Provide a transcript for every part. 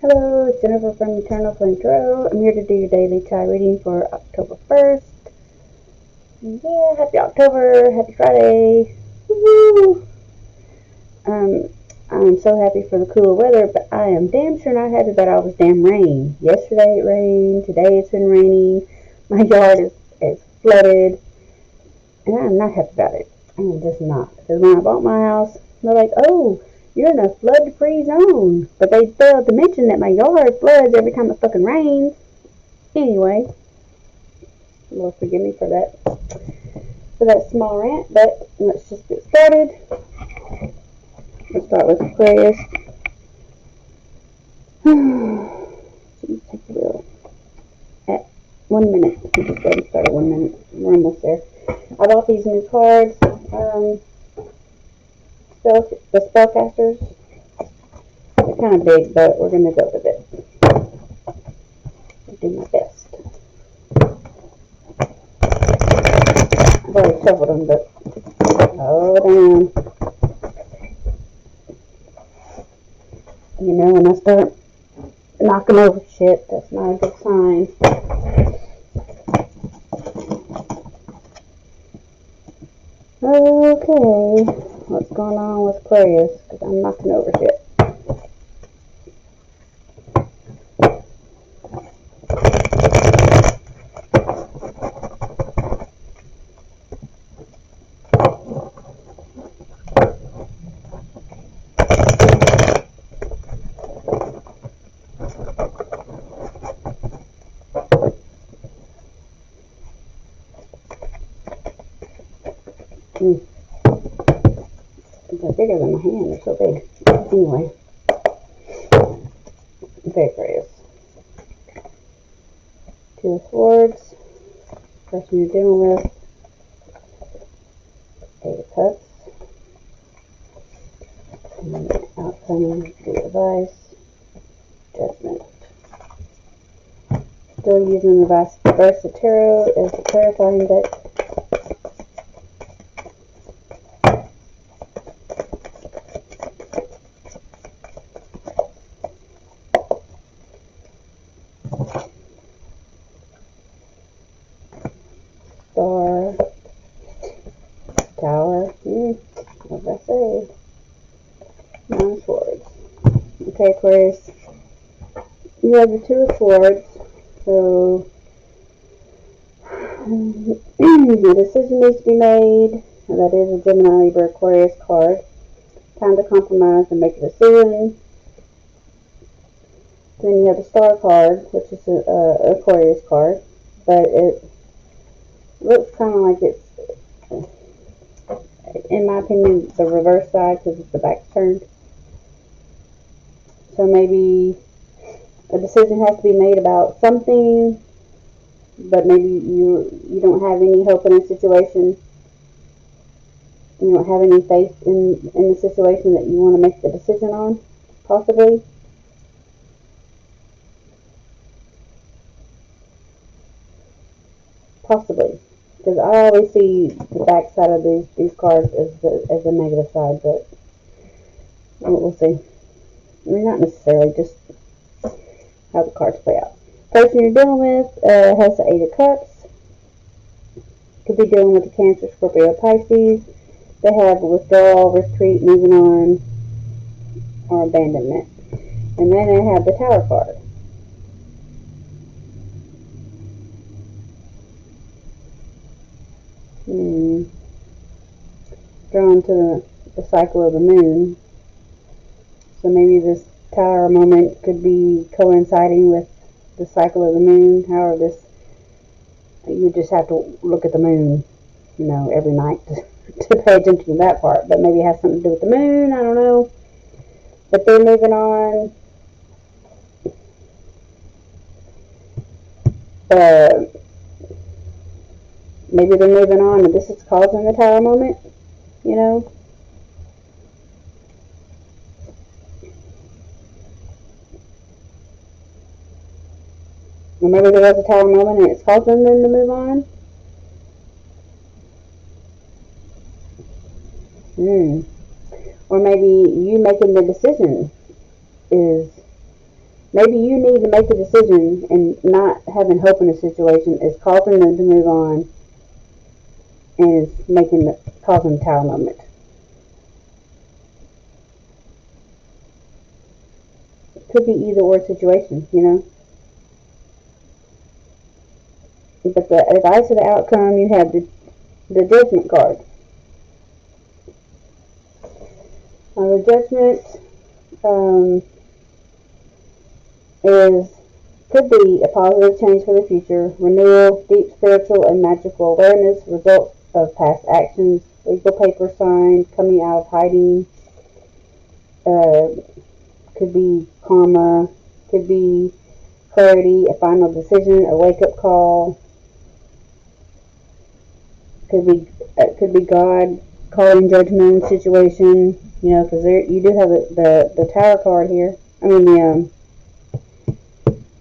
Hello, it's Jennifer from Eternal Flame Tarot. I'm here to do your daily chai reading for October 1st. Yeah, happy October, happy Friday. Woo! I'm so happy for the cooler weather, but I am damn sure not happy about all this damn rain. Yesterday it rained, today it's been raining. My yard is flooded, and I'm not happy about it. I am just not. Because when I bought my house, they're like, oh, you're in a flood-free zone. But they failed to mention that my yard floods every time it fucking rains. Anyway, Lord forgive me for that small rant, but let's just get started. Let's start with Aquarius. Please take the wheel. At 1 minute. We just go and start at 1 minute. We're almost there. I bought these new cards. The spellcasters. They're kind of big, but we're going to go with it. I'll do my best. I've already shuffled them, but oh damn. You know, when I start knocking over shit, that's not a good sign. Okay, what's going on with Aquarius? Because I'm knocking over shit. They're bigger than my hand. They're so big. Anyway. Okay, Aquarius. Two of Swords. Person you're dealing with. Eight of Cups. And outcome, the advice. Judgment. Still using the Versa Tarot as the clarifying deck. Star, Tower, what did I say? 9 of Swords. Okay, Aquarius, you have the 2 of Swords, so a decision needs to be made. That is a Gemini, Libra, Aquarius card. Time to compromise and make a decision. Then you have the Star card, which is an Aquarius card, but it looks kind of like it's, in my opinion, the reverse side because the back's turned. So maybe a decision has to be made about something, but maybe you don't have any hope in a situation. You don't have any faith in the situation that you want to make the decision on, possibly. Possibly. Because I always see the back side of these cards as the negative side, but we'll see. I mean, not necessarily, just how the cards play out. Person you're dealing with has the 8 of Cups. Could be dealing with a Cancer, Scorpio, Pisces. They have withdrawal, retreat, moving on, or abandonment. And then they have the Tower card. Drawn to the cycle of the moon. So maybe this Tower moment could be coinciding with the cycle of the moon. However, you just have to look at the moon, every night to pay attention to that part. But maybe it has something to do with the moon. I don't know. But they're moving on. Maybe they're moving on, and this is causing the Tower moment. Or maybe there was a Tower moment and it's causing them to move on. Or maybe you making the decision is Maybe you need to make a decision, and not having hope in a situation is causing them to move on, and is causing the tower moment. It could be either or situation, you know. But the advice of the outcome, you have the judgment card. The judgment could be a positive change for the future, renewal, deep spiritual and magical awareness, results of past actions, legal paper signed, coming out of hiding. Could be karma, could be clarity, a final decision, a wake-up call. Could be God calling judgment on the situation, you know, because you do have the Tower card here. I mean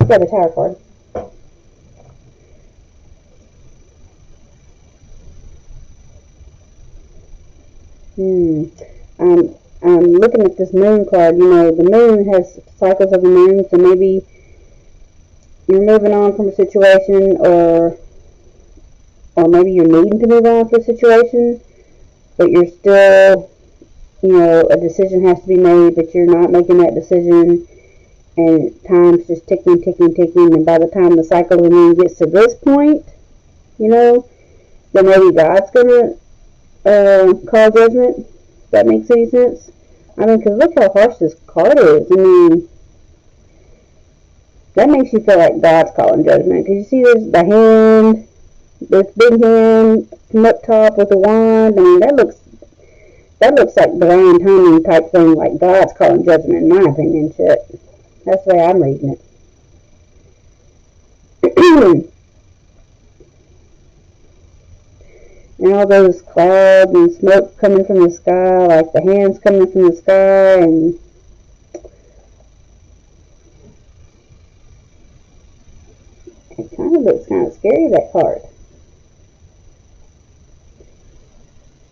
the Tower card. I'm looking at this Moon card. You know, the Moon has cycles of the Moon, so maybe you're moving on from a situation, or maybe you're needing to move on from a situation, but you're still, you know, a decision has to be made, but you're not making that decision, and time's just ticking, ticking, ticking, and by the time the cycle of the Moon gets to this point, you know, then maybe God's gonna call judgment. If that makes any sense. I mean, because look how harsh this card is. I mean, that makes you feel like God's calling judgment. Because you see the hand, this big hand from up top with the wand. I mean, that looks like divine timing type thing, like God's calling judgment, in my opinion. Shit. That's the way I'm reading it. And all those clouds and smoke coming from the sky, like the hands coming from the sky, and it kind of looks kind of scary, that card.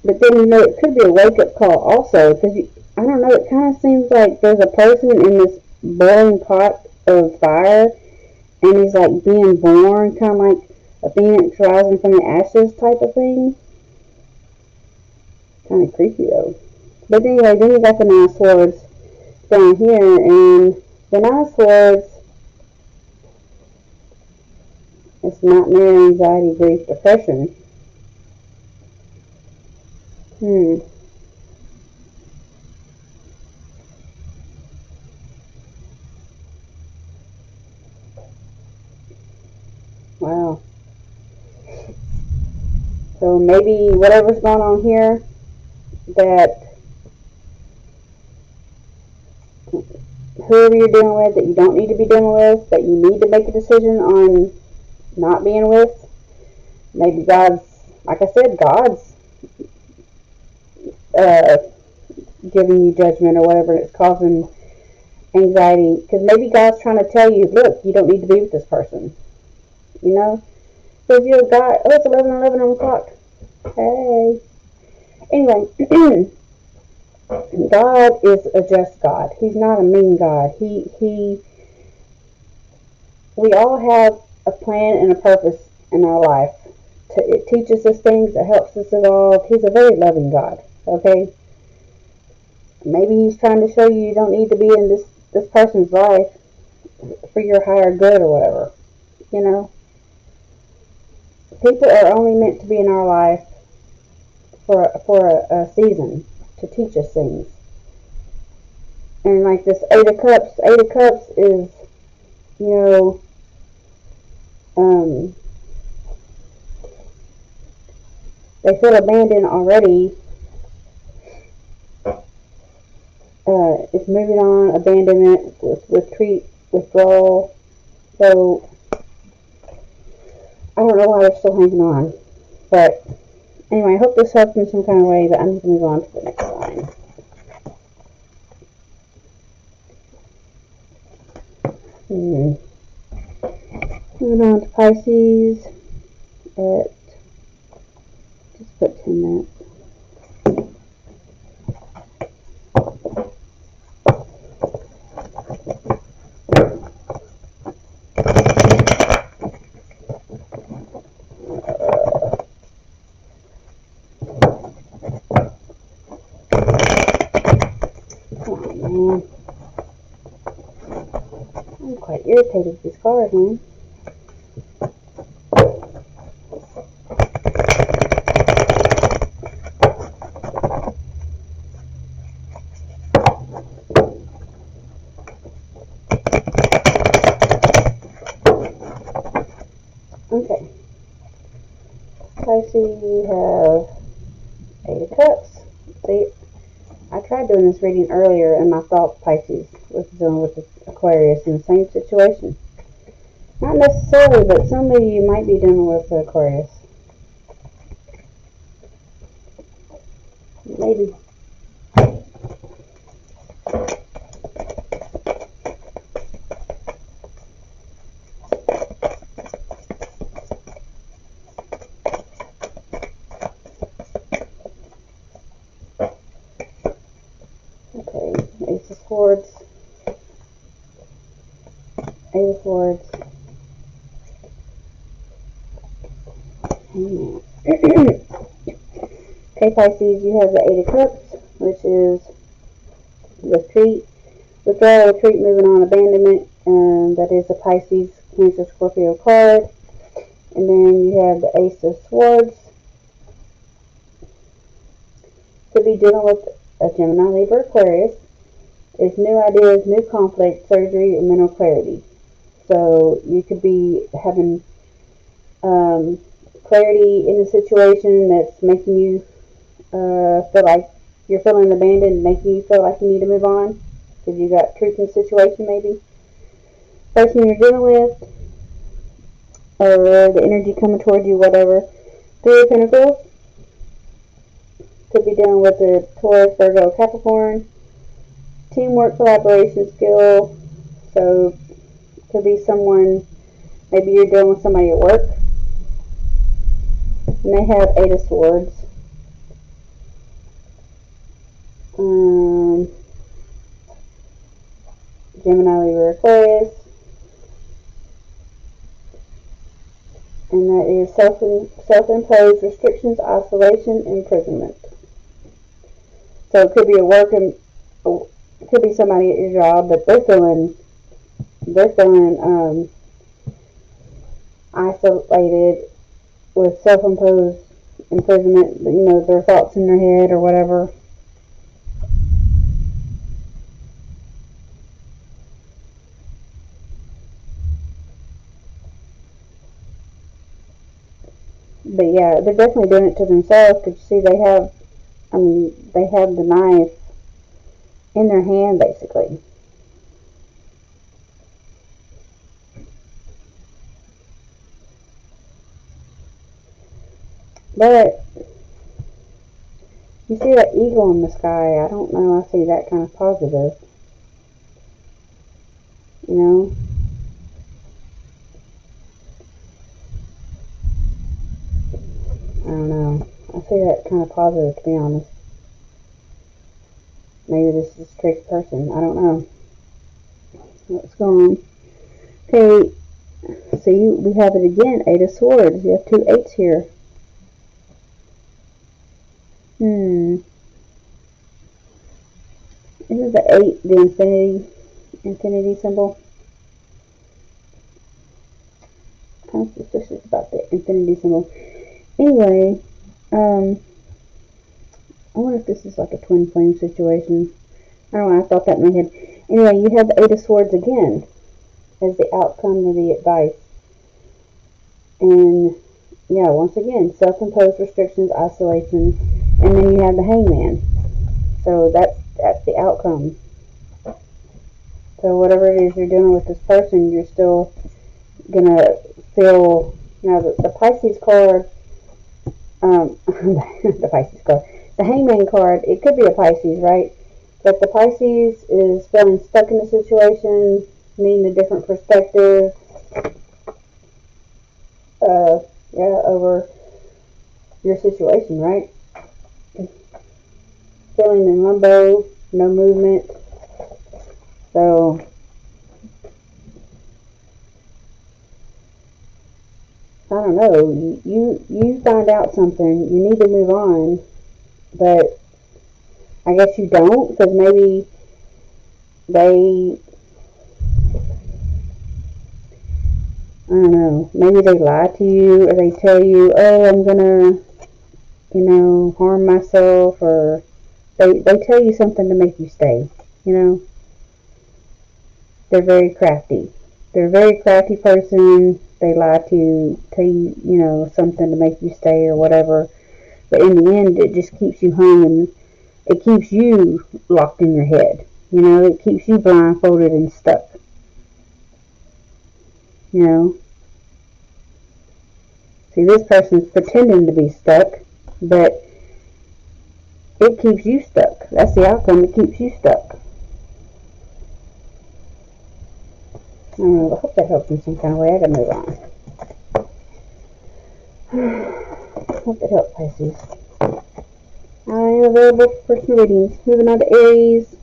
But then, you know, it could be a wake-up call also, because I don't know, it kind of seems like there's a person in this boiling pot of fire, and he's like being born, kind of like a phoenix rising from the ashes type of thing. Kind of creepy though. But anyway, then you got the Nine of Swords down here, and the Nine of Swords, it's nightmare, anxiety, grief, depression. Wow. So maybe whatever's going on here, that whoever you're dealing with, that you don't need to be dealing with, that you need to make a decision on not being with, maybe God's, like I said, God's giving you judgment or whatever, it's causing anxiety, because maybe God's trying to tell you, look, you don't need to be with this person, you know, because you're God. Oh, it's 11 on the clock. Hey. Anyway, God is a just God. He's not a mean God. We all have a plan and a purpose in our life. It teaches us things, it helps us evolve. He's a very loving God, okay? Maybe he's trying to show you don't need to be in this person's life for your higher good or whatever, you know? People are only meant to be in our life for a season, to teach us things. And like this Eight of Cups is, you know, they feel abandoned already. It's moving on, abandonment, retreat, withdrawal. So I don't know why they're still hanging on. But anyway, I hope this helps in some kind of way, but I'm going to move on to the next line. Moving on to Pisces at, just put 10 minutes. I'm quite irritated with this card, man. Okay. Pisces, you have 8 of Cups. See, I tried doing this reading earlier and I thought Pisces was dealing with the Aquarius in the same situation. Not necessarily, but some of you might be dealing with the Aquarius. Maybe. Okay, Ace of Swords. Eight of Swords. Okay, Pisces, you have the 8 of Cups, which is retreat, withdrawal, retreat, moving on, abandonment. That is a Pisces, Cancer, Scorpio card. And then you have the Ace of Swords. Could be dealing with a Gemini, Libra, Aquarius. It's new ideas, new conflict, surgery, and mental clarity. So you could be having clarity in a situation that's making you feel like you're feeling abandoned, making you feel like you need to move on because you got truth in the situation, maybe. Person you're dealing with, or the energy coming towards you, whatever. 3 of Pentacles. Could be dealing with the Taurus, Virgo, Capricorn. Teamwork, collaboration, skill. So could be someone, maybe you're dealing with somebody at work. And they have 8 of Swords. Gemini, Libra, Aquarius. And that is self-imposed restrictions, isolation, imprisonment. So it could be it could be somebody at your job, but they're feeling isolated with self-imposed imprisonment. You know, their thoughts in their head or whatever. But yeah, they're definitely doing it to themselves. Because you see, they have the knife in their hand, basically. But you see that eagle in the sky. I don't know. I see that kind of positive. You know. I don't know. I see that kind of positive, to be honest. Maybe this is a tricky person. I don't know. What's going on? Okay, see, we have it again. 8 of Swords. You have 2 8s here. Isn't the 8 the infinity symbol? I'm suspicious about the infinity symbol. Anyway, I wonder if this is like a twin flame situation. I don't know, I thought that in my head. Anyway, you have the 8 of Swords again as the outcome of the advice. And, yeah, once again, self-imposed restrictions, isolation, and then you have the Hangman. So that's the outcome. So whatever it is you're doing with this person, you're still gonna feel, you know, the Pisces card, the Pisces card, the Hangman card, it could be a Pisces, right? But the Pisces is feeling stuck in a situation, needing a different perspective, over your situation, right? Feeling in limbo, no movement. So I don't know. You find out something, you need to move on, but I guess you don't, because maybe they I don't know, maybe they lie to you, or they tell you, oh, I'm gonna, harm myself, or they tell you something to make you stay, They're very crafty. They're a very crafty person. They lie to you, tell you, something to make you stay or whatever. But in the end, it just keeps you hung, and it keeps you locked in your head. It keeps you blindfolded and stuck. See, this person's pretending to be stuck, but it keeps you stuck. That's the outcome. It keeps you stuck. I don't know. I hope that helps in some kind of way. I gotta move on. Hope that helps, Pisces. I am available for personal readings. Moving on to Aries.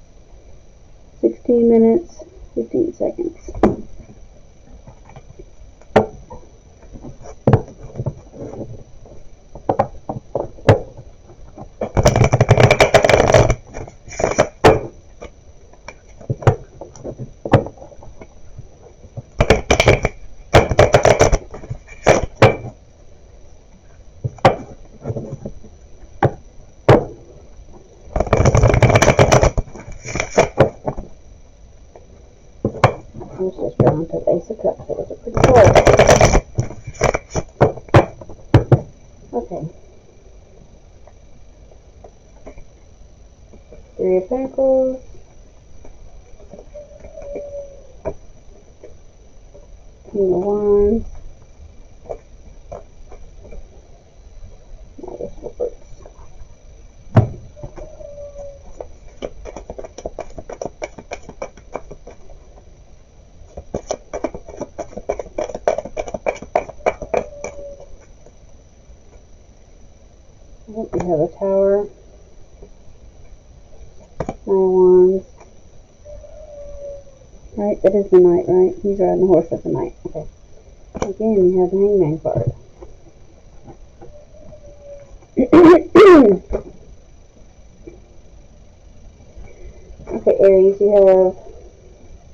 16 minutes, 15 seconds. I was just drawn to the Ace of Cups. That was a pretty card. Okay. Three of Pentacles. King of Wands. Knight of Swords. We have a Tower, Nine of Wands. Right, that is the Knight, right? He's riding the horse with the Knight. Okay. Again, you have the Hangman card. Okay, Aries, you have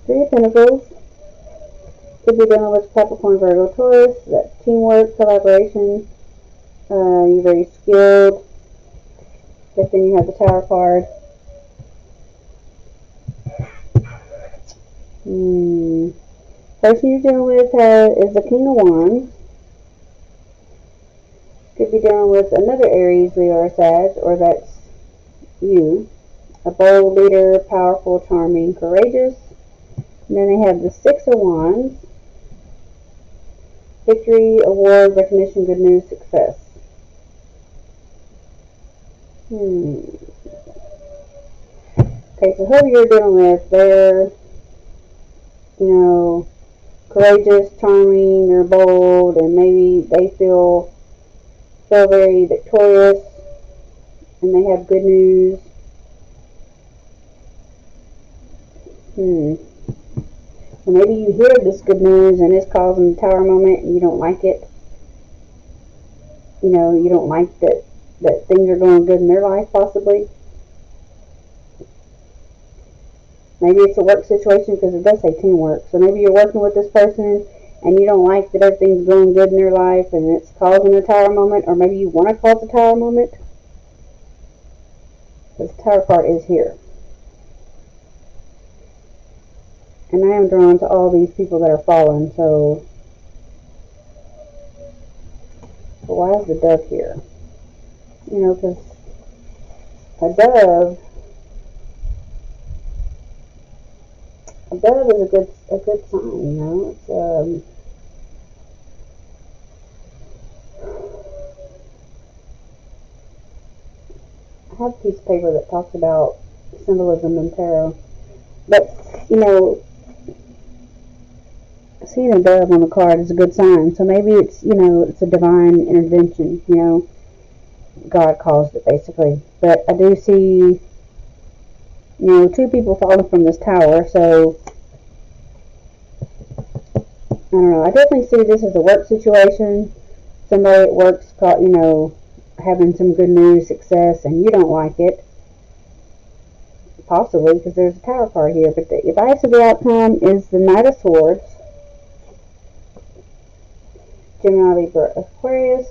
Three of Pentacles. Could be dealing with Capricorn, Virgo, Taurus. That's teamwork, collaboration. You're very skilled. But then you have the Tower card. Person you're dealing with is the King of Wands. Could be dealing with another Aries, Leo, or Sag, or that's you. A bold leader, powerful, charming, courageous. And then they have the Six of Wands. Victory, award, recognition, good news, success. Okay, so whoever you're dealing with, they're, courageous, charming, they're bold, and maybe they feel very victorious, and they have good news. So maybe you hear this good news and it's causing a Tower moment and you don't like it. You don't like that things are going good in their life, possibly. Maybe it's a work situation, because it does say teamwork. So maybe you're working with this person and you don't like that everything's going good in their life and it's causing a Tower moment, or maybe you want to cause a Tower moment. This Tower card is here. And I am drawn to all these people that are fallen, so why is the Dove here? Because a dove is a good sign, It's I have a piece of paper that talks about symbolism in tarot, but seeing a dove on the card is a good sign. So maybe it's it's a divine intervention. God caused it, basically. But I do see two people falling from this tower, so I don't know. I definitely see this as a work situation. Somebody at work's caught, having some good news, success, and you don't like it. Possibly, because there's a Tower card here. But the advice of the outcome is the Knight of Swords. Gemini, Libra, Aquarius.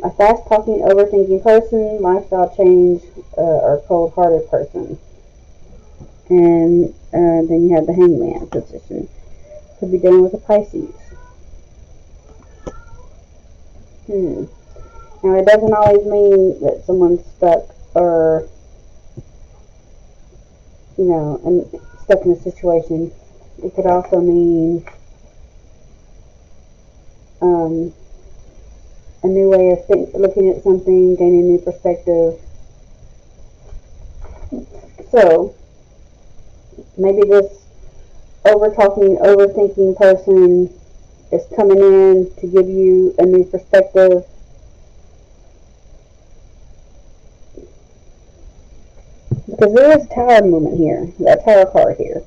A fast-talking, overthinking person, lifestyle change, or cold-hearted person. And then you have the hangman position. Could be dealing with a Pisces. Now, it doesn't always mean that someone's stuck or, and stuck in a situation. It could also mean a new way of looking at something, gaining a new perspective. So, maybe this over-talking, overthinking person is coming in to give you a new perspective. Because there is a tower movement here, that tower card here.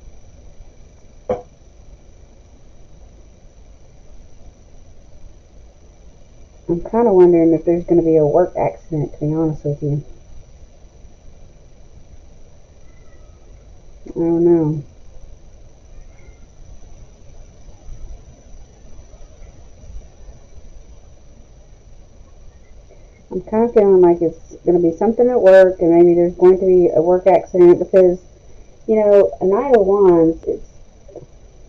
I'm kind of wondering if there's going to be a work accident, to be honest with you. I don't know. I'm kind of feeling like it's going to be something at work, and maybe there's going to be a work accident because, a Knight of Wands, it's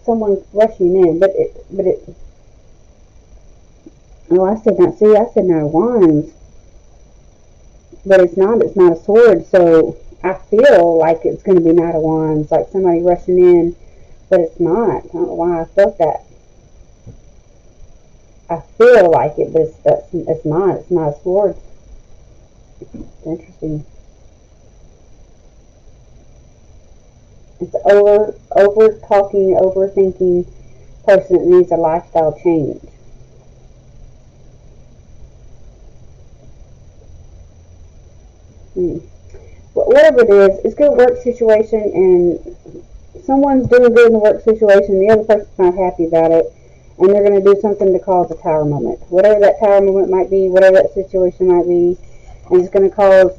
someone rushing in, I said Knight of Wands, but it's not a sword, so I feel like it's going to be Knight of Wands, like somebody rushing in, but it's not. I don't know why I felt that. I feel like it, but it's not. It's not a sword. It's interesting. It's over talking, overthinking person that needs a lifestyle change. Whatever it is, it's a good work situation, and someone's doing good in the work situation. The other person's not happy about it, and they're going to do something to cause a tower moment. Whatever that tower moment might be, whatever that situation might be, and it's going to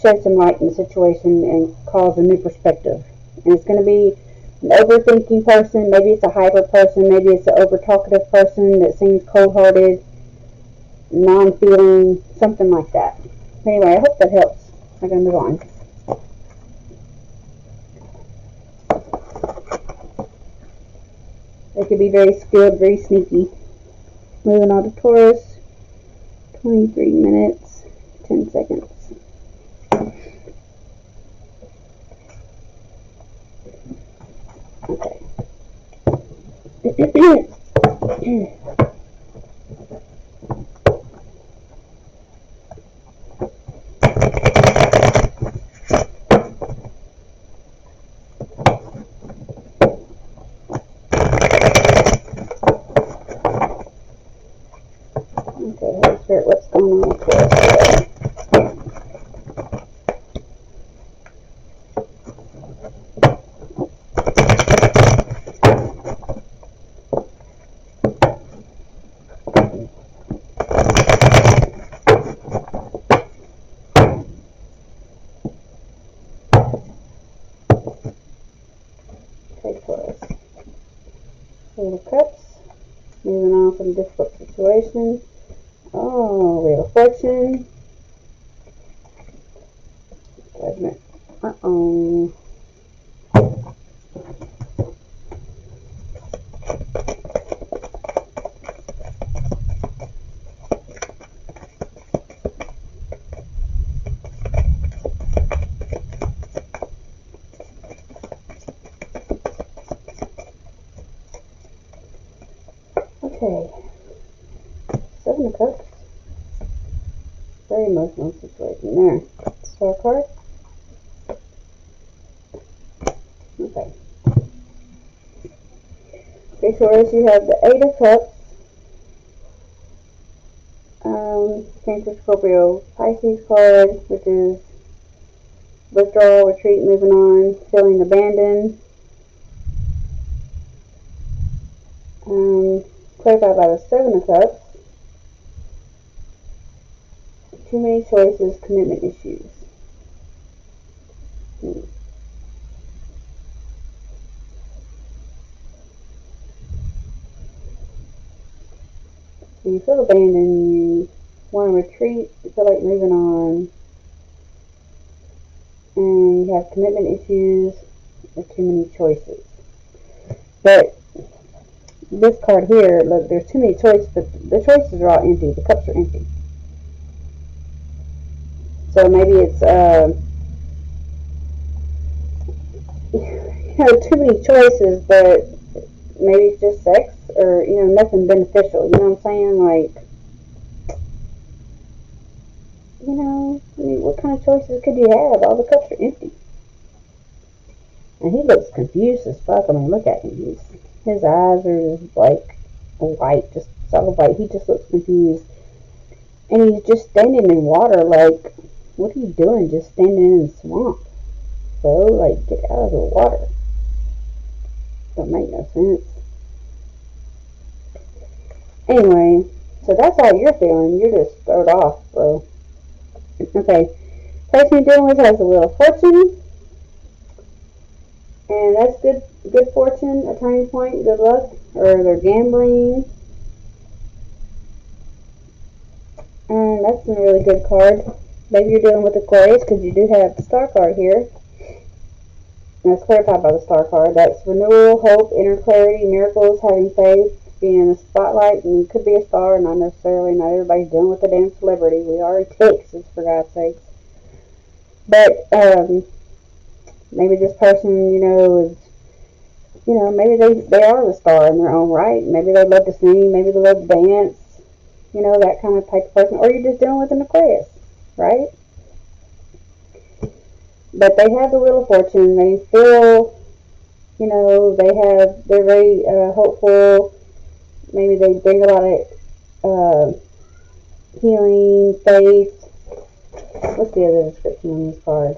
shed some light in the situation and cause a new perspective. And it's going to be an overthinking person. Maybe it's a hyper person. Maybe it's an over-talkative person that seems cold-hearted, non-feeling, something like that. Anyway, I hope that helps. I'm going to move on. They could be very skilled, very sneaky. Moving on to Taurus. 23 minutes, 10 seconds. Okay. What's going on with Taurus today? Okay, Taurus. Eight of Cups. Moving on from a difficult situation. Oh, we have a Fortune. Judgment. Uh-oh. Okay. Seven of Cups. Very emotional situation there. Star card. Okay. Okay, Taurus, you have the Eight of Cups. Cancer, Scorpio, Pisces card, which is withdrawal, retreat, moving on, feeling abandoned. Clarified by the Seven of Cups. Too many choices, commitment issues. You feel abandoned, you want to retreat, you feel like moving on, and you have commitment issues or too many choices. But this card here, look, there's too many choices, but the choices are all empty. The cups are empty. So maybe it's, too many choices, but maybe it's just sex or, nothing beneficial. You know what I'm saying? Like, I mean, what kind of choices could you have? All the cups are empty. And he looks confused as fuck. I mean, look at him. His eyes are just like white, just solid white. He just looks confused. And he's just standing in water, like, what are you doing just standing in the swamp? So, like, get out of the water. Don't make no sense. Anyway, so that's how you're feeling. You're just thrown off, bro. Okay. Person you're dealing with has the Wheel of Fortune. And that's good fortune, a turning point, good luck, or they're gambling. And that's a really good card. Maybe you're dealing with Aquarius because you do have the star card here. And that's clarified by the star card. That's renewal, hope, inner clarity, miracles, having faith, being in the spotlight, and you could be a star, not necessarily. Not everybody's dealing with a damn celebrity. We are in Texas, for God's sakes. But maybe this person, is, maybe they are the star in their own right. Maybe they love to sing. Maybe they love to dance. That kind of type of person. Or you're just dealing with an Aquarius, right? But they have the Wheel of Fortune. They feel, they're very hopeful. Maybe they bring a lot of healing, faith. What's the other description on this card?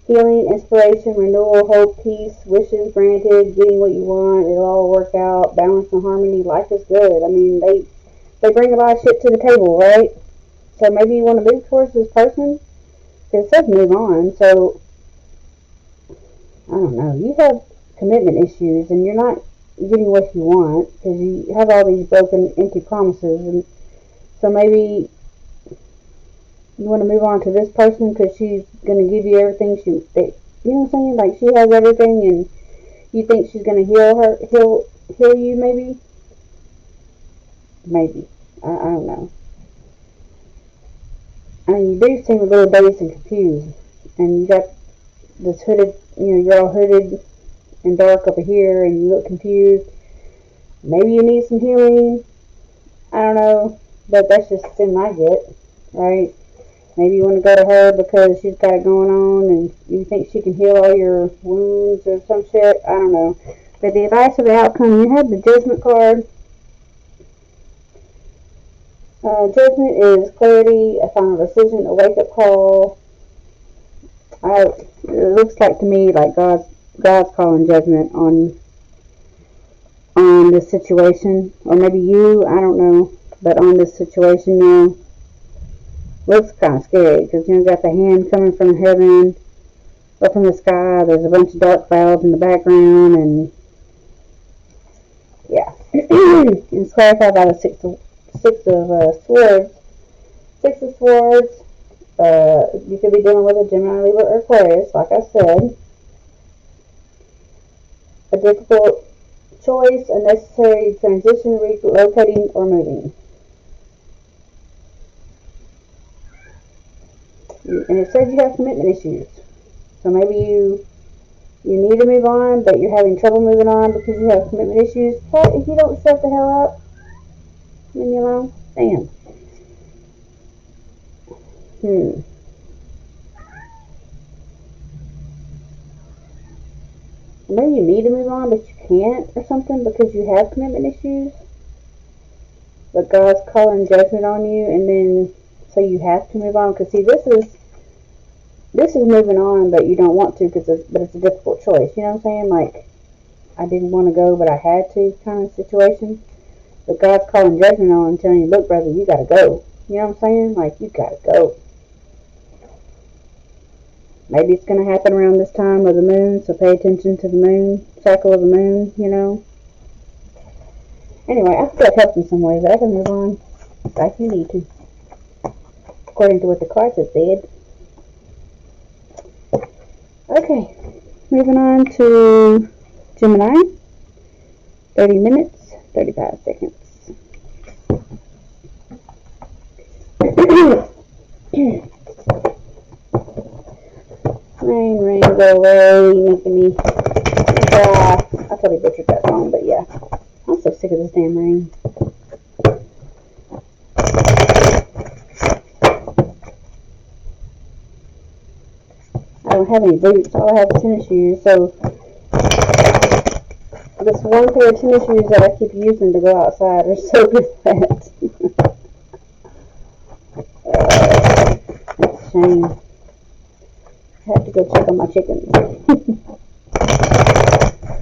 Healing, inspiration, renewal, hope, peace, wishes granted, getting what you want, it'll all work out, balance and harmony, life is good. I mean, they bring a lot of shit to the table, right? So maybe you want to move towards this person, because it says move on, so, I don't know, you have commitment issues, and you're not getting what you want, because you have all these broken, empty promises, and so maybe you want to move on to this person because she's going to give you everything you know what I'm saying? Like, she has everything, and you think she's going to heal you, maybe? Maybe. I don't know. I mean, you do seem a little dazed and confused, and you got this hooded, you're all hooded and dark over here, and you look confused. Maybe you need some healing. I don't know, but that's just the sin I get, right? Maybe you want to go to her because she's got it going on and you think she can heal all your wounds or some shit. I don't know. But the advice of the outcome, you have the Judgment card. Judgment is clarity, a final decision, a wake-up call. It looks like to me like God's calling judgment on this situation. Or maybe you, I don't know. But on this situation now. Looks kind of scary because you got the hand coming from heaven or from the sky. There's a bunch of dark clouds in the background, and yeah. It's clarified by the six of swords. Six of swords. You could be dealing with a Gemini, Libra, or Aquarius, like I said. A difficult choice, a necessary transition, relocating, or moving. And it says you have commitment issues. So maybe you need to move on, but you're having trouble moving on because you have commitment issues. What if you don't shut the hell up? Leave me alone. Damn. Maybe you need to move on, but you can't or something because you have commitment issues. But God's calling judgment on you, and then so you have to move on. Because see, this is moving on, but you don't want to, but it's a difficult choice. You know what I'm saying? Like, I didn't want to go, but I had to kind of situation. But God's calling judgment on and telling you, look, brother, you got to go. You know what I'm saying? Like, you got to go. Maybe it's going to happen around this time of the moon, so pay attention to the moon, cycle of the moon, Anyway, I feel it helped in some way, but I can move on like you need to, according to what the cards have said. Okay, moving on to Gemini. 30 minutes, 35 seconds. Rain, go away, making me dry. I totally butchered that song, but yeah. I'm so sick of this damn rain. I don't have any boots. All I have is tennis shoes, so this one pair of tennis shoes that I keep using to go outside are so good for that. That's a shame. I have to go check on my chickens.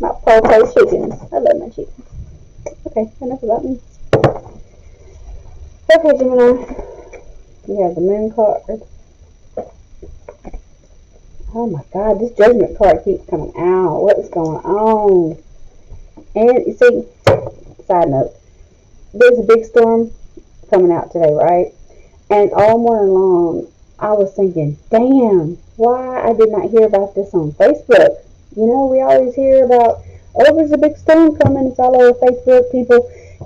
My po-po chickens. I love my chickens. Okay, enough about me. Okay, Gemini. We have the moon card. Oh my god, this judgment card keeps coming out. What is going on? And you see, side note, there's a big storm coming out today, right? And all morning long, I was thinking, damn, why I did not hear about this on Facebook. You know, we always hear about, oh, there's a big storm coming. It's all over Facebook.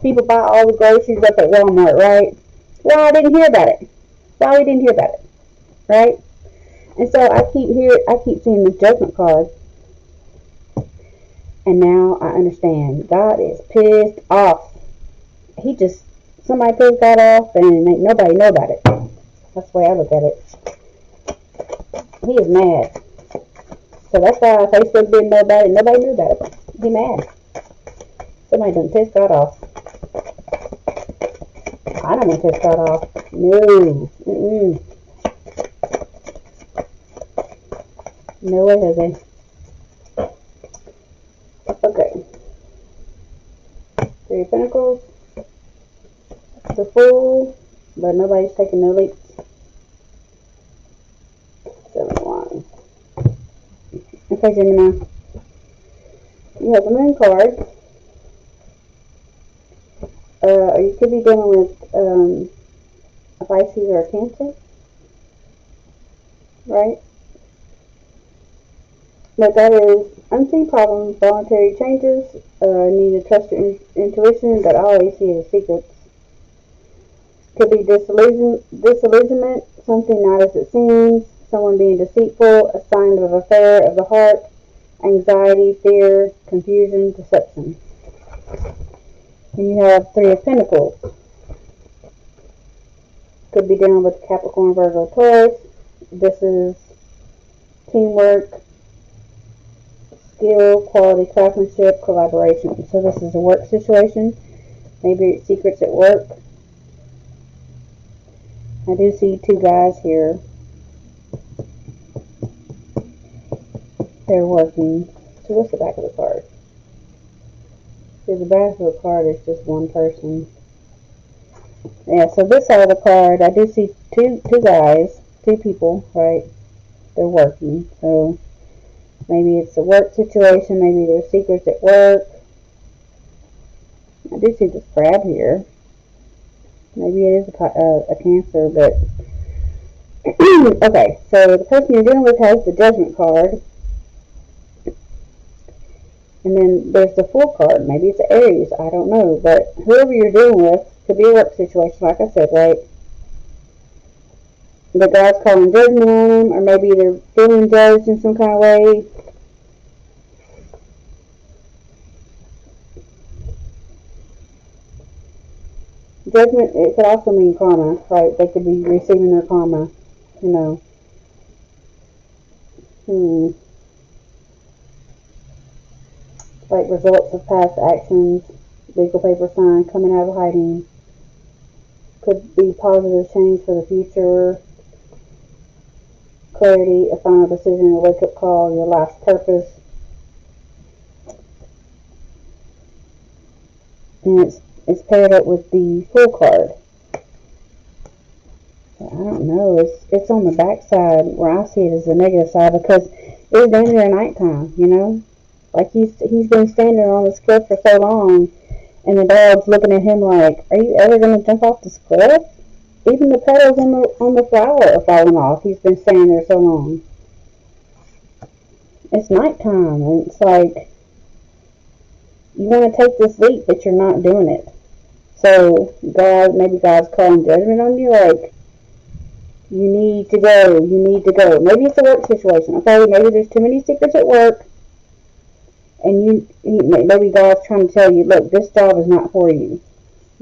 People buy all the groceries up at Walmart, right? Why I didn't hear about it? Why we didn't hear about it, right? And so I keep seeing the judgment card, and now I understand. God is pissed off. Somebody pissed God off, and ain't nobody know about it. That's the way I look at it. He is mad. So that's why Facebook didn't know about it. Nobody knew about it. He mad. Somebody done pissed God off. I don't want to piss God off. No. No way, Jose. Okay. Three of Pentacles. The Fool. But nobody's taking no leaps. 7 of Wands. Okay, Gemini. You have the Moon card. You could be dealing with a Pisces or a Cancer. Right? But that is unseen problems, voluntary changes, need to trust your intuition, but all you see is secrets. Could be disillusionment, something not as it seems, someone being deceitful, a sign of an affair of the heart, anxiety, fear, confusion, deception. And you have Three of Pentacles. Could be dealing with Capricorn, Virgo, Taurus. This is teamwork, skill, quality, craftsmanship, collaboration. So this is a work situation. Maybe it's secrets at work. I do see two guys here. They're working. So what's the back of the card? See, the back of the card is just one person. Yeah, so this side of the card, I do see two guys, two people, right? They're working. So maybe it's a work situation. Maybe there's secrets at work. I do see this crab here. Maybe it is a Cancer, but okay. So the person you're dealing with has the Judgment card, and then there's the Fool card. Maybe it's an Aries. I don't know, but whoever you're dealing with could be a work situation, like I said, right? The guy's calling judgment on them, or maybe they're feeling judged in some kind of way. Judgment, it could also mean karma, right? They could be receiving their karma, you know. Like results of past actions, legal paper signed, coming out of hiding. Could be positive change for the future. Clarity, a final decision, a wake-up call, your life's purpose. And it's paired up with the Fool card. I don't know. It's on the back side where I see it as the negative side, because it's damn near nighttime, you know? Like he's been standing on this cliff for so long, And the dog's looking at him like, are you ever going to jump off this cliff? Even the petals on the flower are falling off. He's been standing there so long. It's nighttime, and it's like, you want to take this leap, but you're not doing it. So, maybe God's calling judgment on you, like, you need to go, you need to go. Maybe it's a work situation, okay? Maybe there's too many secrets at work, and maybe God's trying to tell you, look, this job is not for you.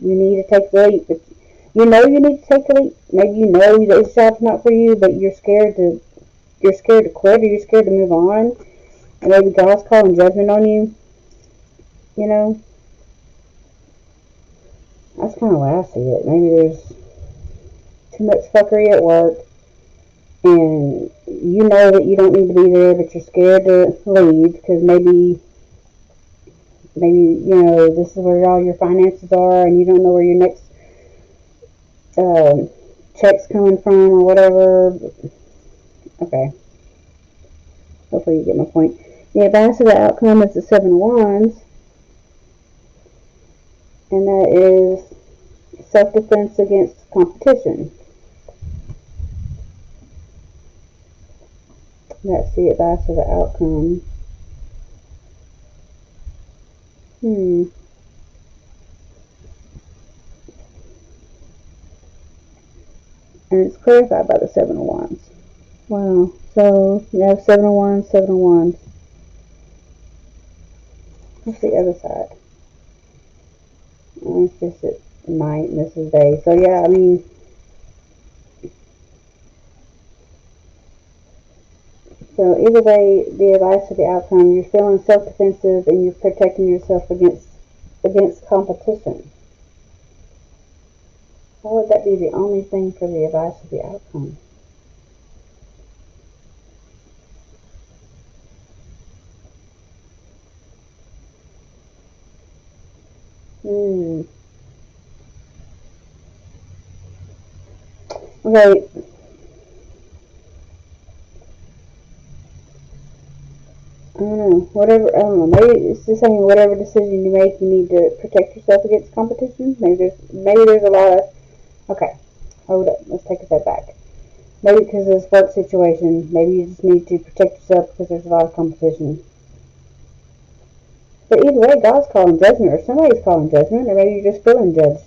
You need to take the leap, but you know you need to take a leap. Maybe you know that this job's not for you, but you're scared to quit, or you're scared to move on, and maybe God's calling judgment on you. You know, that's kind of why I see it. Maybe there's too much fuckery at work, and you know that you don't need to be there, but you're scared to leave because maybe this is where all your finances are, and you don't know where your next check's coming from or whatever. Okay, hopefully you get my point. The advice of the outcome is the Seven of Wands, and that is self-defense against competition. That's the advice of the outcome. And it's clarified by the Seven of Wands. Wow. So you have Seven of Wands, Seven of Wands. What's the other side? Oh, it's just at night and this is day. So yeah, I mean, so either way, the advice of the outcome, you're feeling self-defensive and you're protecting yourself against competition. Why would that be the only thing for the advice of the outcome? Okay. I don't know, maybe it's just saying whatever decision you make, you need to protect yourself against competition. Maybe there's a lot of, okay, hold up, let's take a step back. Maybe because of this work situation, maybe you just need to protect yourself because there's a lot of competition. But either way, God's calling judgment, or somebody's calling judgment, or maybe you're just feeling judged.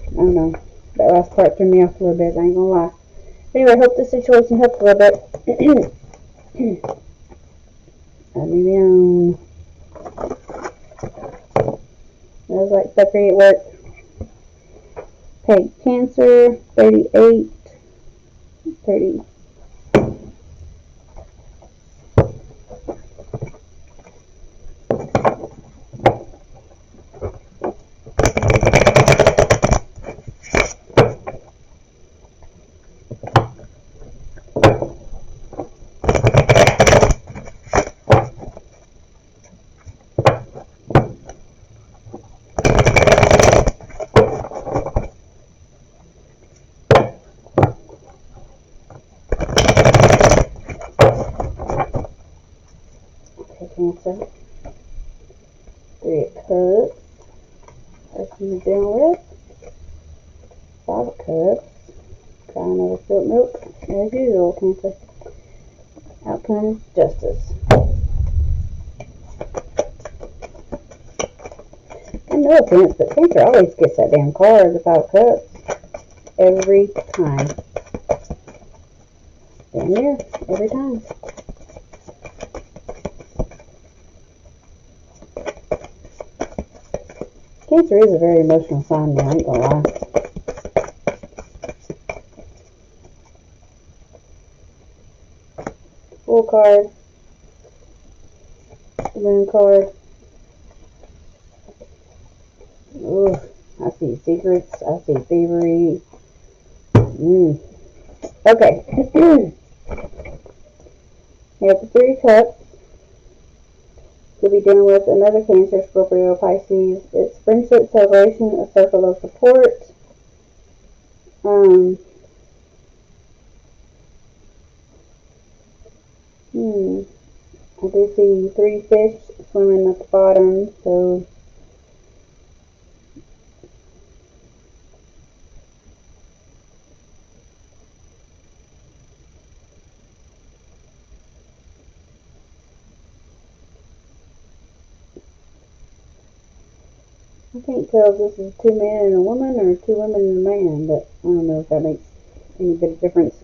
I don't know. That last part threw me off a little bit, I ain't gonna lie. Anyway, I hope this situation helped a little bit. I'll leave it on. That was like fuckery at work. Okay, Cancer, 38, 30. Cancer. Three of Cups. Person you're dealing with. Five of Cups. Crying over spilt milk. As usual, Cancer. Outcome is Justice. And no offense, but Cancer always gets that damn card, the Five of Cups. Every time. Damn near. Every time. Cancer is a very emotional sign now, I ain't gonna lie. Full card. The Moon card. Ooh, I see secrets. I see thievery. Okay. We have the Three of Cups. You'll be dealing with another Cancer, Scorpio, Pisces. It's friendship, celebration, a circle of support. I do see three fish women at the bottom. So I can't tell if this is 2 men and a woman or 2 women and a man, but I don't know if that makes any bit of difference.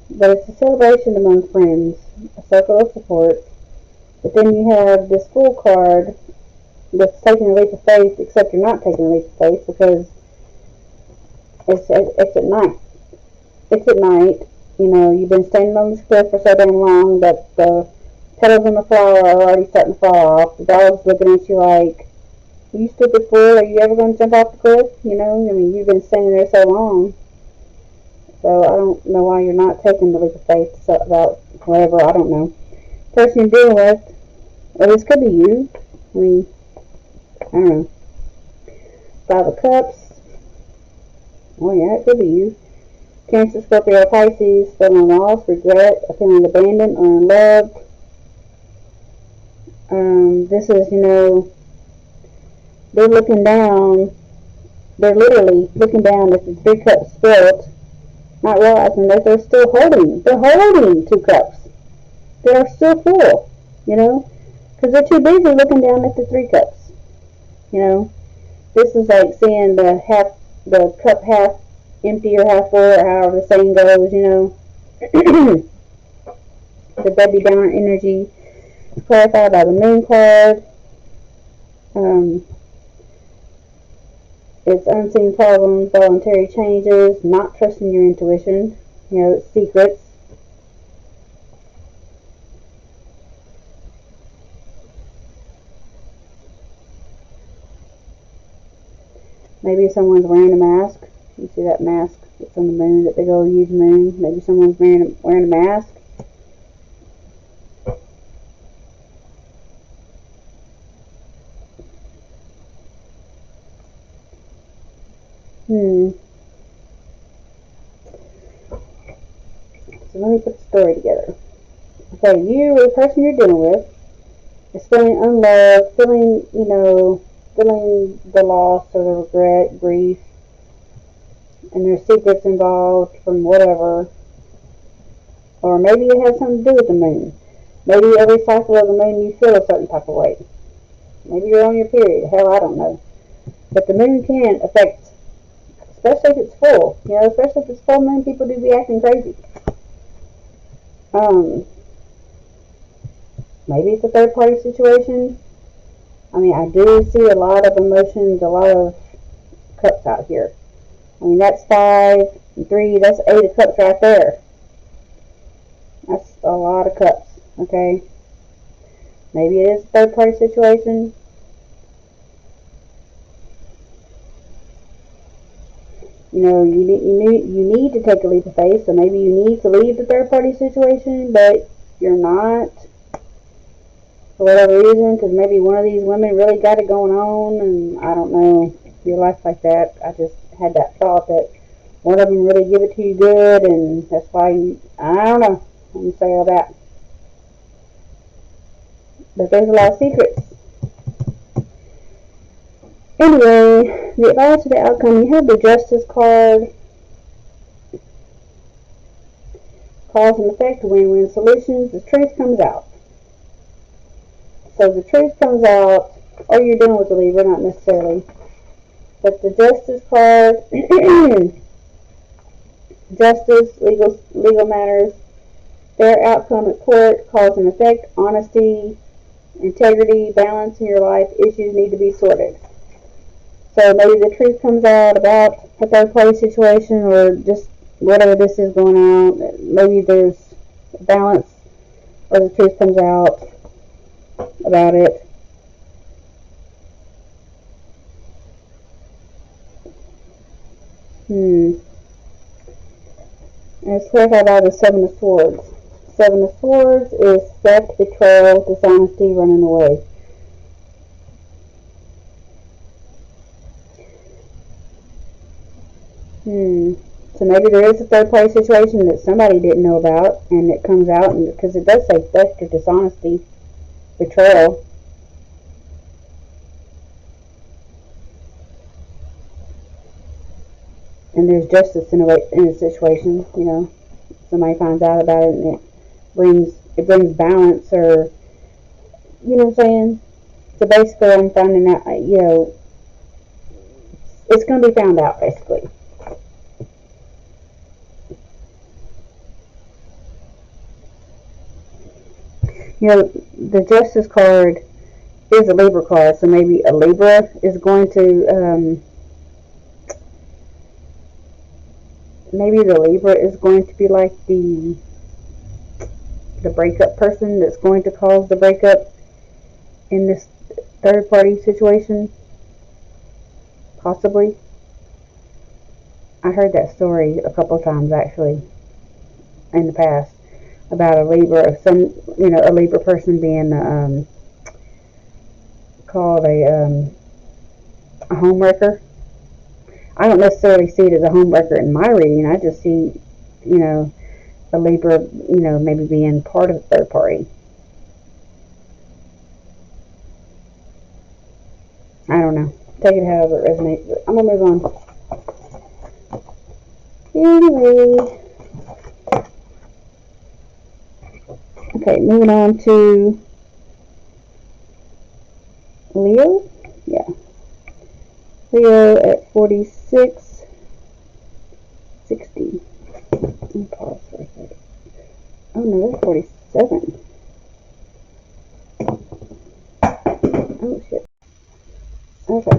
But it's a celebration among friends, a circle of support. But then you have this Fool card that's taking a leap of faith, except you're not taking a leap of faith because it's at night. It's at night. You know, you've been standing on this cliff for so damn long that the petals on the flower are already starting to fall off. The dog's looking at you like, you stupid fool, are you ever going to jump off the cliff? You know, I mean, you've been standing there so long. So I don't know why you're not taking the leap of faith about whatever, I don't know. Person you're dealing with, or this could be you. I mean, I don't know. 5 of Cups. Oh yeah, it could be you. Cancer, Scorpio, Pisces, feeling lost, regret, feeling abandoned or unloved. This is, you know, they're looking down, they're literally looking down at the 3 cups spilt, not realizing that they're holding 2 cups. They are still full, you know, because they're too busy looking down at the 3 cups, you know. This is like seeing the cup half empty or half full, or however the saying goes, you know. The Debbie Downer energy is clarified by the Moon card. It's unseen problems, voluntary changes, not trusting your intuition, you know, it's secrets. Maybe someone's wearing a mask. You see that mask that's on the moon, that big old huge moon. Maybe someone's wearing a mask. So let me put the story together. Okay, you, the person you're dealing with, is feeling unloved, feeling, you know, feeling the loss or the regret, grief, and there's secrets involved from whatever. Or maybe it has something to do with the moon. Maybe every cycle of the moon you feel a certain type of way. Maybe you're on your period. Hell, I don't know. But the moon can affect, especially if it's full. You know, especially if it's full moon, people do be acting crazy. Maybe it's a third party situation. I mean, I do see a lot of emotions, a lot of cups out here. I mean, that's 5 and 3, that's 8 of cups right there. That's a lot of cups, okay? Maybe it is a third party situation. You know, you need to take a leap of faith, so maybe you need to leave the third party situation, but you're not, for whatever reason, because maybe one of these women really got it going on, and I don't know, your life like that. I just had that thought that one of them really give it to you good, and that's why I don't know, I'm going to say all that. But there's a lot of secrets. Anyway, the advice for the outcome, you have the Justice card. Cause and effect, win-win solutions. The truth comes out. So the truth comes out, or you're dealing with a Libra, not necessarily. But the Justice card, justice, legal matters, fair outcome at court, cause and effect, honesty, integrity, balance in your life, issues need to be sorted. So maybe the truth comes out about a third party situation, or just whatever this is going on. Maybe there's balance, or the truth comes out about it. And it's clarified by the 7 of Swords. 7 of Swords is theft, betrayal, dishonesty, running away. So maybe there is a third party situation that somebody didn't know about, and it comes out, and because it does say theft or dishonesty, betrayal. And there's justice in a situation, you know. Somebody finds out about it, and it brings balance, or you know what I'm saying. So basically, I'm finding out, you know, it's going to be found out, basically. You know, the Justice card is a Libra card, so maybe a Libra is going to, maybe the Libra is going to be like the breakup person that's going to cause the breakup in this third party situation, possibly. I heard that story a couple of times actually in the past about a Libra, a Libra person being called a homewrecker. I don't necessarily see it as a homewrecker in my reading. I just see, you know, a Libra, you know, maybe being part of the third party. I don't know. Take it however it resonates. But I'm gonna move on. Anyway, okay, moving on to Leo. Yeah, Leo at 4660. Let me pause for a second. Oh no, that's 47. Oh shit. Okay,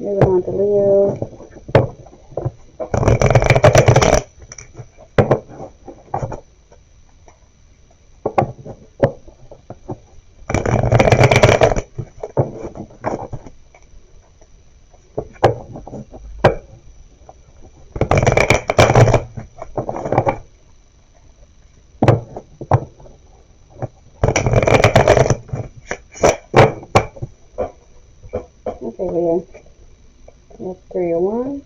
moving on to Leo. Okay, Leo. That's 3 of Wands.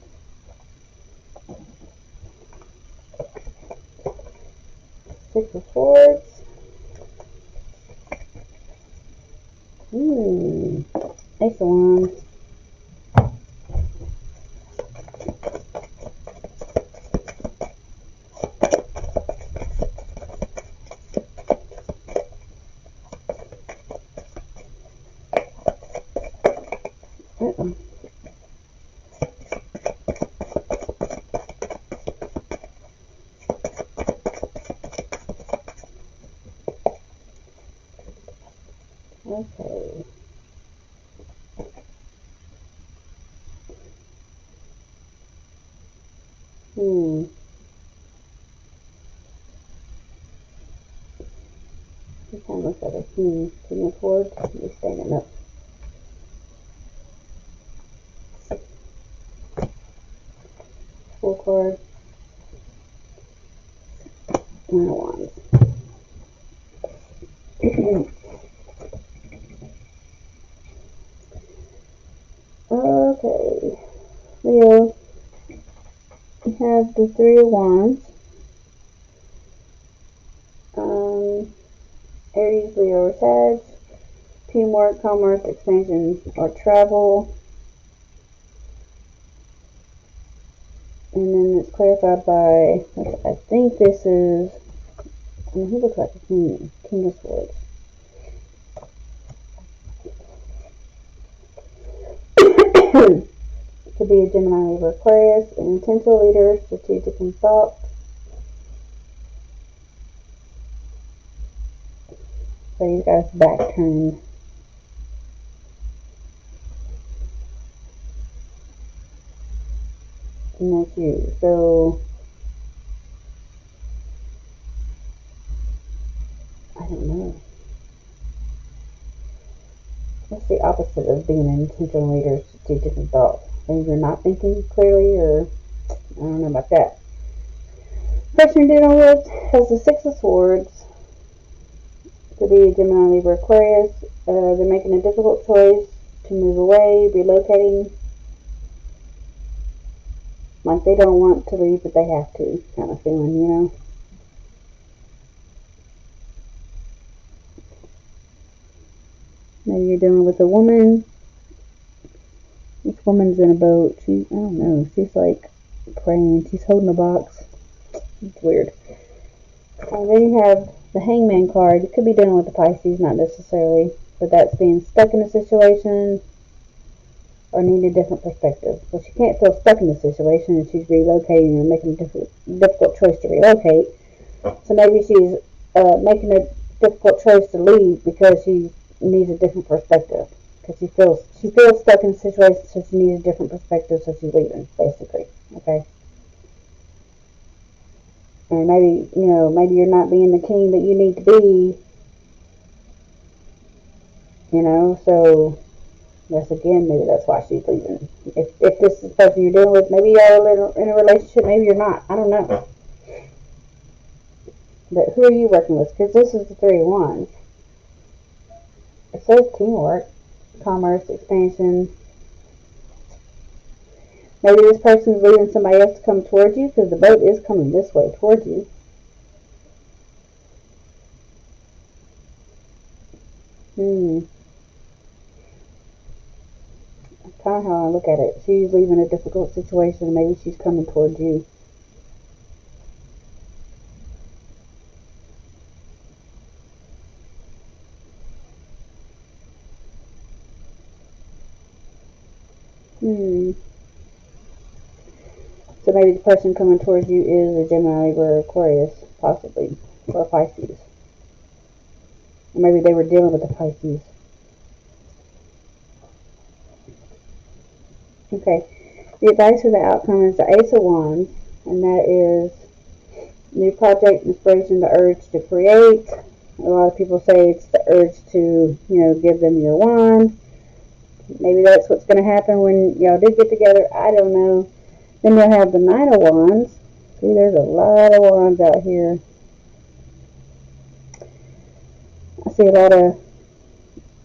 Six of Swords. Ace of Wands. Uh-oh. Okay. This time looks like a King of Swords. He's standing up. Full card. Nine of Wands. Okay. Leo, you have the Three of Wands. Aries, Leo, or Sag. Teamwork, commerce, expansion, or travel. And then it's clarified by, I think this is, he looks like a king of Swords. Could be a Gemini, Libra, Aquarius, an intentional leader, strategic in thought. So you guys back turned. And that's you. So I don't know. What's the opposite of being an intentional leader, strategic in thought? Maybe you're not thinking clearly, or I don't know about that. Person you're dealing with has the Six of Swords. Could be a Gemini, Libra, Aquarius. They're making a difficult choice to move away, relocating. Like they don't want to leave, but they have to, kind of feeling, you know. Maybe you're dealing with a woman. This woman's in a boat. I don't know, she's like praying. She's holding a box. It's weird. And then you have the Hangman card. You could be dealing with the Pisces, not necessarily, but that's being stuck in a situation or need a different perspective. Well, she can't feel stuck in the situation, and she's relocating and making a difficult choice to relocate. So maybe she's making a difficult choice to leave because she needs a different perspective. Because she feels stuck in a situation, so she needs a different perspective, so she's leaving, basically. Okay. And maybe, maybe you're not being the king that you need to be, so maybe that's why she's leaving. If this is the person you're dealing with, maybe y'all are in a relationship, maybe you're not. I don't know. But who are you working with? Because this is the Three of Wands. It says teamwork, commerce, expansion. Maybe this person is leaving somebody else to come towards you, because the boat is coming this way towards you. That's kind of how I look at it. She's leaving a difficult situation. Maybe she's coming towards you. So maybe the person coming towards you is a Gemini, Libra, or Aquarius, possibly, or Pisces. Or maybe they were dealing with the Pisces. Okay. The advice for the outcome is the Ace of Wands, and that is new project, inspiration, the urge to create. A lot of people say it's the urge to, give them your wand. Maybe that's what's going to happen when y'all do get together. I don't know. Then you'll have the Nine of Wands. See, there's a lot of wands out here. I see a lot of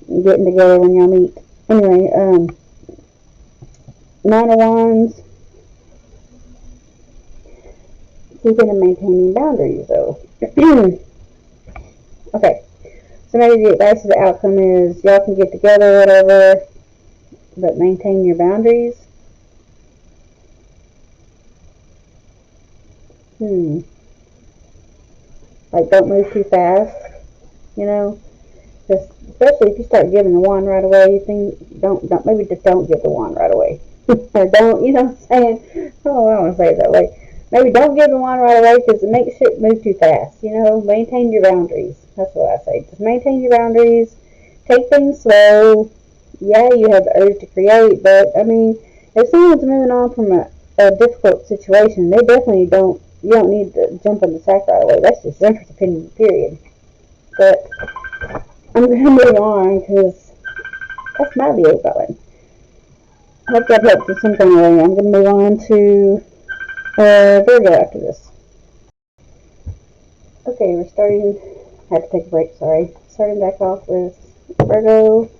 getting together when y'all meet. Anyway, Nine of Wands. Keeping and maintaining boundaries, though. Okay. So maybe the advice of the outcome is y'all can get together, whatever, but maintain your boundaries. Like, don't move too fast, Just, especially if you start giving the wand right away, maybe just don't give the wand right away. Or don't, what I'm saying? Oh, I don't want to say it that way. Maybe don't give the wand right away because it makes shit move too fast, Maintain your boundaries. That's what I say. Just maintain your boundaries. Take things slow. Yeah, you have the urge to create, but, if someone's moving on from a difficult situation, they definitely you don't need to jump on the sack right away. That's just Jennifer's opinion, period. But I'm going to move on because that's my Leo going. I hope that helps in some kind of way. I'm going to move on to Virgo after this. Okay, we're starting. I had to take a break, sorry. Starting back off with Virgo.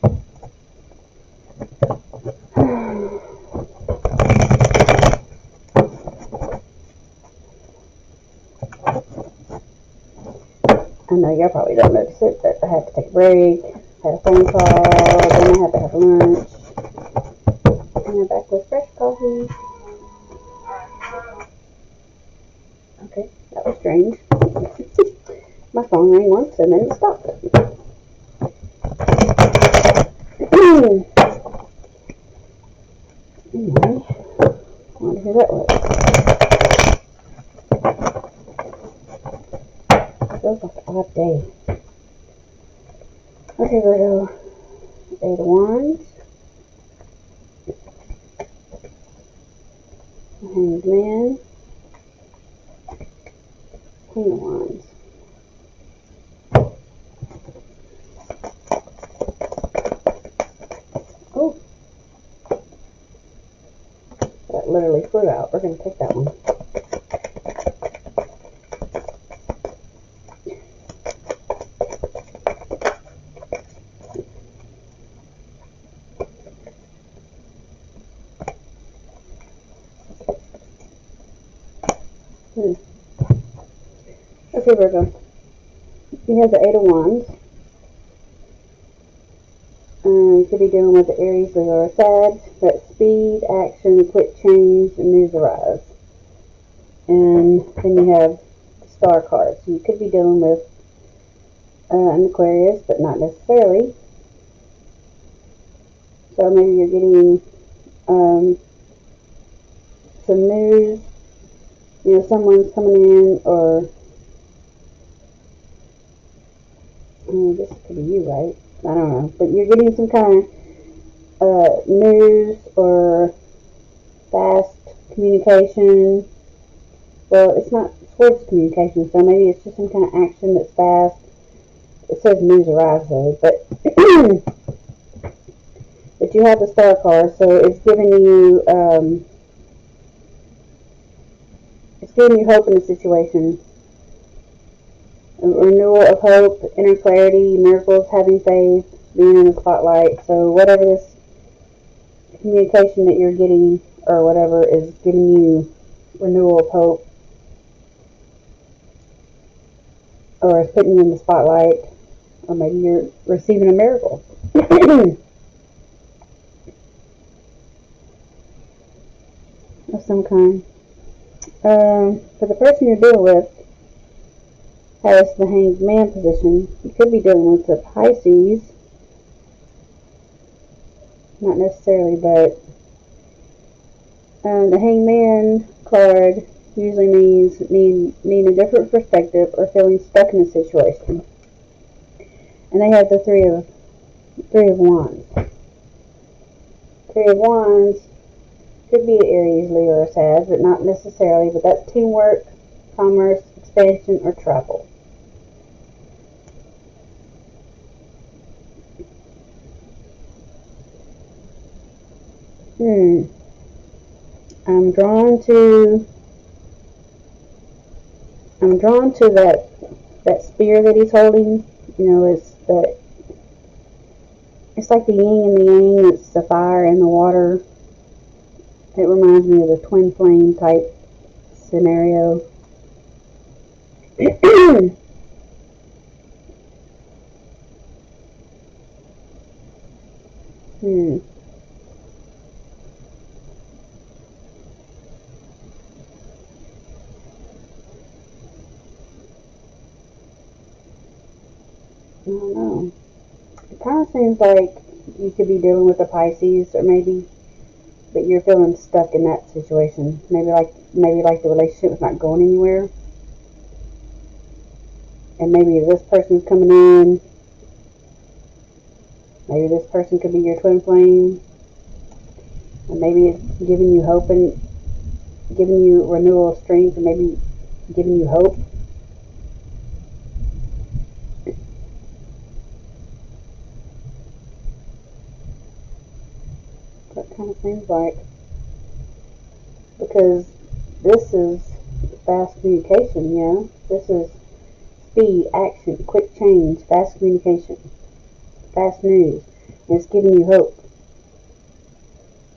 I know y'all probably don't notice it, but I had to take a break, had a phone call, then I had to have lunch, and I'm back with fresh coffee. Okay, that was strange. My phone rang once and then it stopped. Anyway, I wonder who that was. Feels like an odd day. Okay, Virgo. Eight of Wands. Hanged Man. Queen of Wands. Oh. That literally flew out. We're going to take that one. Hmm. Okay, Virgo. You have the Eight of Wands. You could be dealing with the Aries, Leo, or Sag. That speed, action, quick change, and news arrives. And then you have the Star card. So you could be dealing with an Aquarius, but not necessarily. So maybe you're getting some news. You know, someone's coming in, or this could be you, right? I don't know. But you're getting some kind of news or fast communication. Well, it's not towards communication, so maybe it's just some kind of action that's fast. It says news arrives though, but but you have the Star card, so it's giving you hope in the situation. A renewal of hope, inner clarity, miracles, having faith, being in the spotlight. So whatever this communication that you're getting or whatever is giving you renewal of hope, or is putting you in the spotlight, or maybe you're receiving a miracle. Of some kind. For the person you're dealing with has the Hanged Man position. You could be dealing with the Pisces. Not necessarily, but the Hanged Man card usually means needing a different perspective or feeling stuck in a situation. And they have the Three of Wands. Three of Wands could be Aries, Leo, or Sag, but not necessarily. But that's teamwork, commerce, expansion, or travel. I'm drawn to that spear that he's holding. You know, it's like the yin and the yang. It's the fire and the water. It reminds me of the twin flame type scenario. hmm. I don't know. It kind of seems like you could be dealing with a Pisces, or maybe that you're feeling stuck in that situation. Maybe like the relationship is not going anywhere, and maybe this person's coming in. Maybe this person could be your twin flame, and maybe it's giving you hope and giving you renewal of strength, and maybe giving you hope. That kind of seems like, because this is fast communication, you know? This is speed, action, quick change, fast communication, fast news, and it's giving you hope.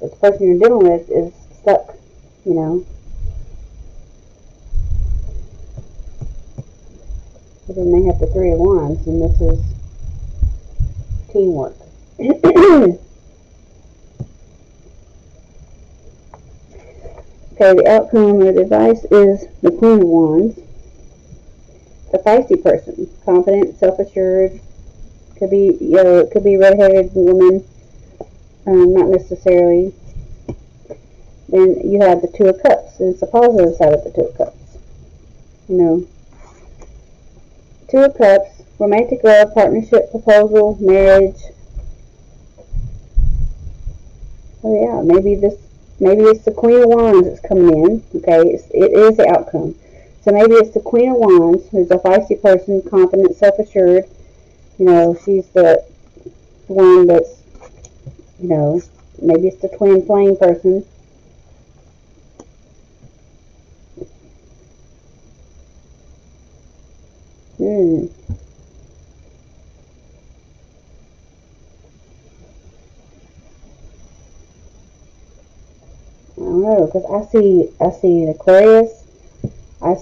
But the person you're dealing with is stuck, you know? But then they have the Three of Wands, and this is teamwork. Okay, the outcome or the advice is the Queen of Wands. The feisty person, confident, self-assured, could be red-haired woman, not necessarily. Then you have the Two of Cups. It's the positive side of the Two of Cups. You know, Two of Cups, romantic love, partnership, proposal, marriage. Oh yeah, maybe it's the Queen of Wands that's coming in. Okay, it is the outcome. So maybe it's the Queen of Wands, who's a feisty person, confident, self-assured. You know, she's the one that's, you know, maybe it's the twin flame person. I don't know, because I see an Aquarius, I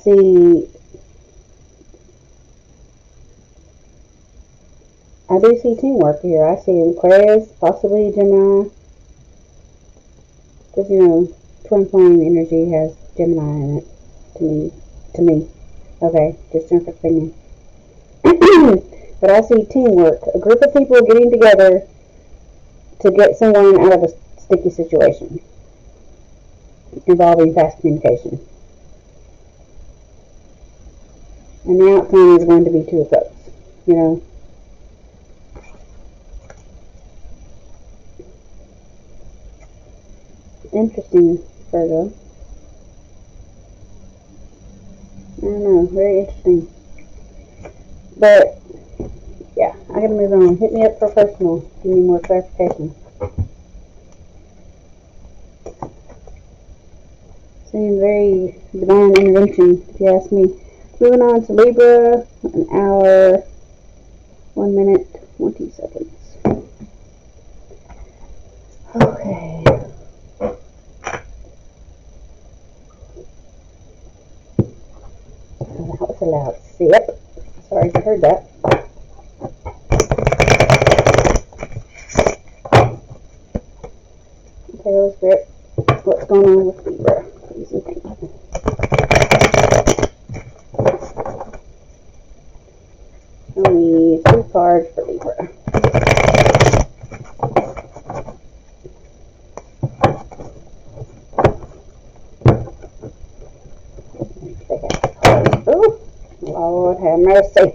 do see teamwork here. I see Aquarius, possibly Gemini, because, twin flame energy has Gemini in it, to me. Okay, just an opinion. But I see teamwork, a group of people getting together to get someone out of a sticky situation involving fast communication. And the outcome is going to be two of those, Interesting, Virgo. I don't know, very interesting. But, yeah, I gotta move on. Hit me up for personal. Give me more clarification. Seems very divine intervention, if you ask me. Moving on to Libra, an hour, 1 minute, 20 seconds. Okay. Oh, that was a loud sip. Sorry if you heard that. Okay, let's grip. What's going on with Libra? Please and thank you. Only 2 cards for Libra. Oh, Lord have mercy.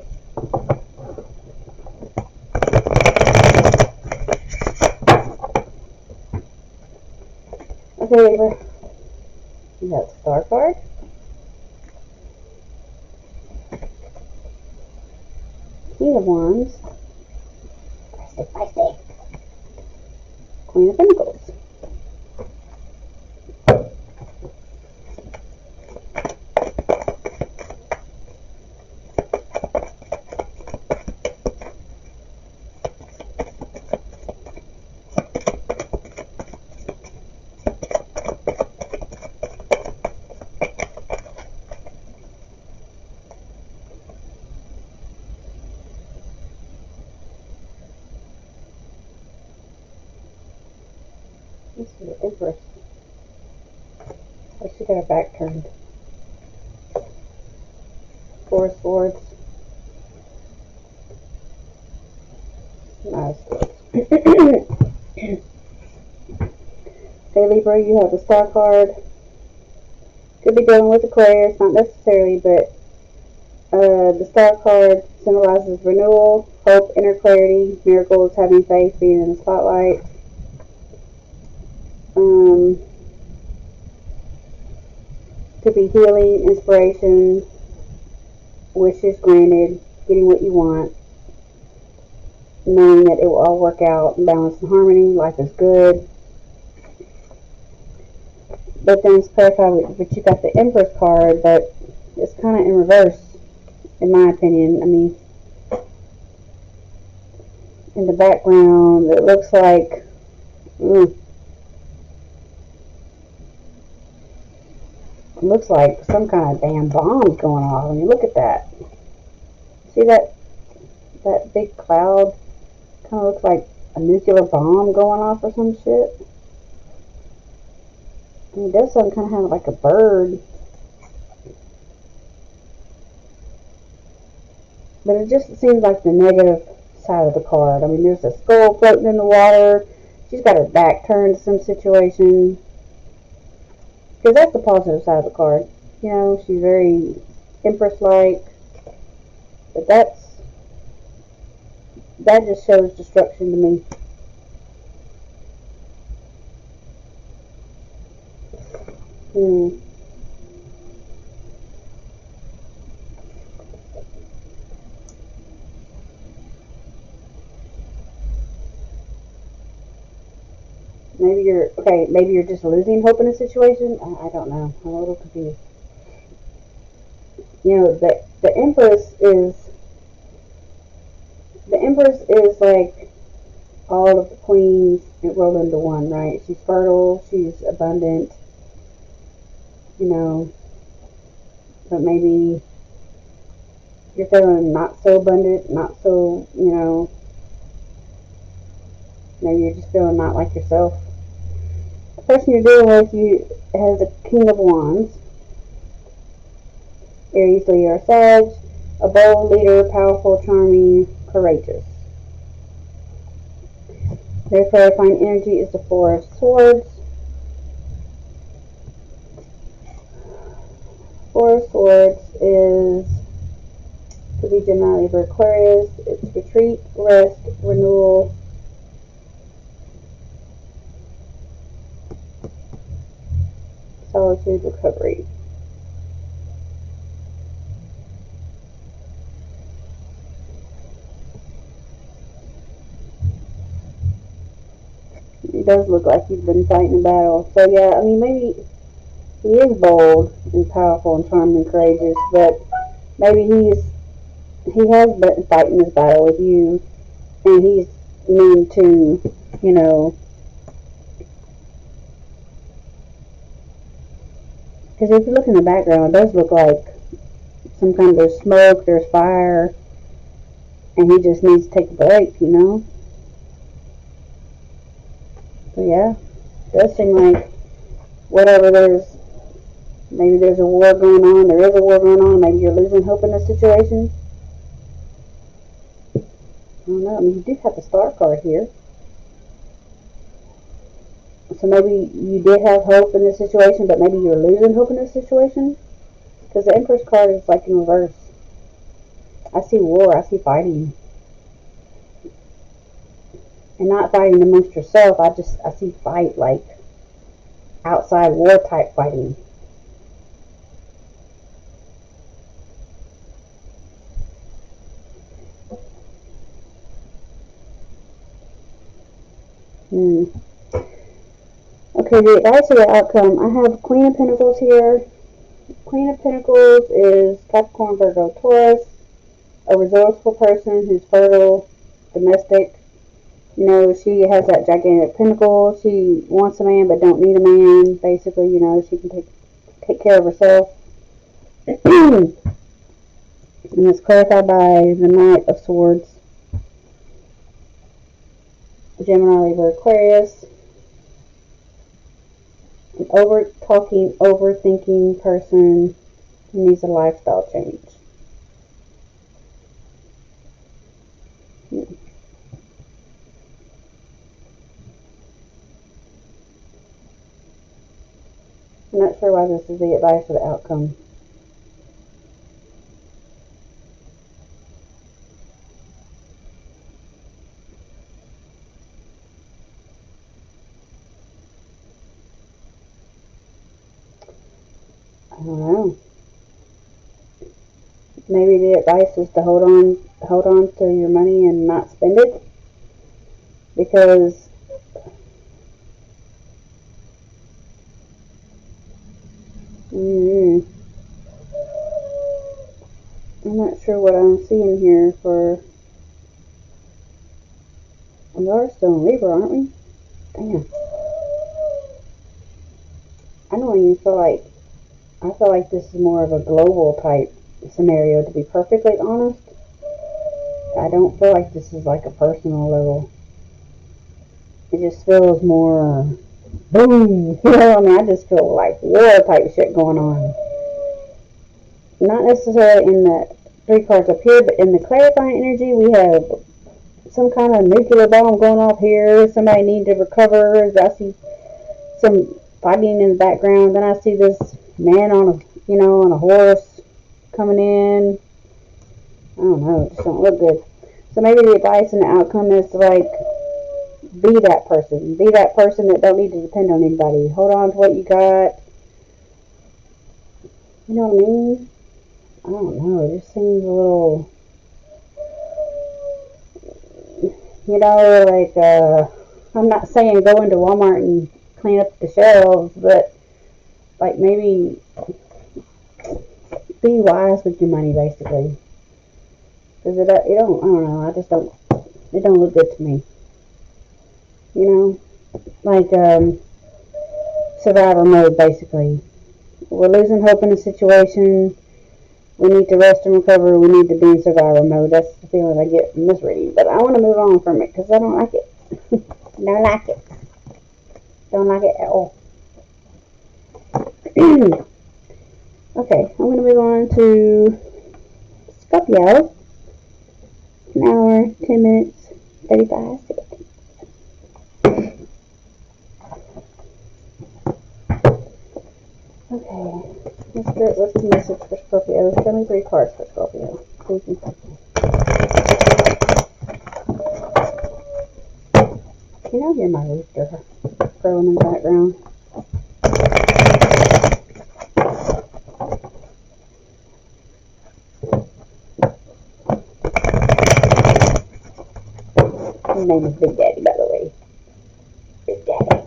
Okay, Libra. You got the Star card. King of Wands. Feisty. Queen of Pentacles. This is the Empress. Oh, she got her back turned. 4 of Swords. 9 of Swords. Okay, Libra, you have the Star card. Could be dealing with Aquarius, not necessarily, but the Star card symbolizes renewal, hope, inner clarity, miracles, having faith, being in the spotlight. Could be healing, inspiration, wishes granted, getting what you want, knowing that it will all work out in balance and harmony, life is good. But then it's clarified, but you got the Empress card, but it's kind of in reverse, in my opinion. I mean, in the background, it looks like, it looks like some kind of damn bomb's going off. When you look at that, see that big cloud? Kind of looks like a nuclear bomb going off or some shit. I mean, it does something kind of have like a bird, but it just seems like the negative side of the card. I mean, there's a skull floating in the water. She's got her back turned to some situation. Because that's the positive side of the card. She's very Empress-like. But that just shows destruction to me. Maybe you're just losing hope in a situation. I don't know. I'm a little confused. The Empress is like all of the queens rolled into one, right? She's fertile, she's abundant, but maybe you're feeling not so abundant, not so, maybe you're just feeling not like yourself. The person you're dealing with you has the King of Wands, Aries, Leo, or Sag, a bold leader, powerful, charming, courageous. Their clarifying energy is the Four of Swords. Four of Swords is to be Gemini, Libra, Aquarius. It's retreat, rest, renewal, solitude, recovery. It does look like you've been fighting a battle. So yeah, I mean, maybe he is bold and powerful and charming and courageous, but maybe he has been fighting this battle with you, and he's mean to, because if you look in the background, it does look like some kind of, there's smoke, there's fire, and he just needs to take a break, So yeah, it does seem like whatever maybe there's a war going on, there is a war going on, maybe you're losing hope in this situation. I don't know, I mean, you do have the Star card here. So maybe you did have hope in this situation, but maybe you're losing hope in this situation. Because the Empress card is like in reverse. I see war, I see fighting. And not fighting amongst yourself, I see fight, like outside war type fighting. Okay, the advice of the outcome. I have Queen of Pentacles here. Queen of Pentacles is Capricorn, Virgo, Taurus. A resourceful person who's fertile, domestic. She has that gigantic pentacle. She wants a man but don't need a man. Basically, she can take care of herself. And it's clarified by the Knight of Swords. Gemini, Libra, Aquarius. An over-talking, overthinking person who needs a lifestyle change. I'm not sure why this is the advice or the outcome. I don't know. Maybe the advice is to hold on to your money and not spend it, because I'm not sure what I'm seeing here for. We are still in Libra, aren't we? Damn. I don't even feel like. I feel like this is more of a global type scenario, to be perfectly honest. I don't feel like this is like a personal level. It just feels more boom. I just feel like war type shit going on. Not necessarily in the three cards up here, but in the clarifying energy, we have some kind of nuclear bomb going off here. Somebody needs to recover. I see some fighting in the background. Then I see this man on a horse coming in. I don't know, it just don't look good. So maybe the advice and the outcome is to be that person. Be that person that don't need to depend on anybody. Hold on to what you got. You know what I mean? I don't know, it just seems a little, I'm not saying go into Walmart and clean up the shelves, but maybe be wise with your money, basically. Because I don't know, it don't look good to me. Survivor mode, basically. We're losing hope in the situation. we need to rest and recover, we need to be in survival mode. That's the feeling I get from this reading. But I want to move on from it because I don't like it. Don't like it. Don't like it at all. Okay, I'm going to move on to Scorpio. An hour, 10 minutes, 35 seconds. Okay, what's the message for Scorpio? Show me 3 cards for Scorpio. Please and thank you. Can y'all hear my rooster crowing in the background? His name is Big Daddy, by the way. Big Daddy.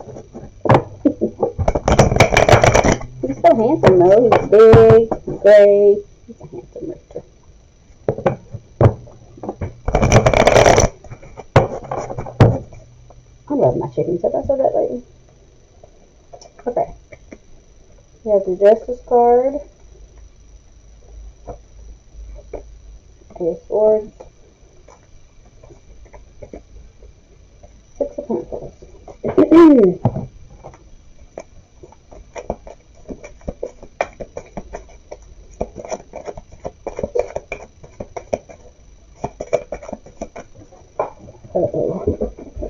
He's so handsome, though. He's big, he's gray. He's a handsome rooster. I love my chickens. Have I said that lately? Okay. We have the Justice card. Ace of Swords. 6 of Pentacles. Let's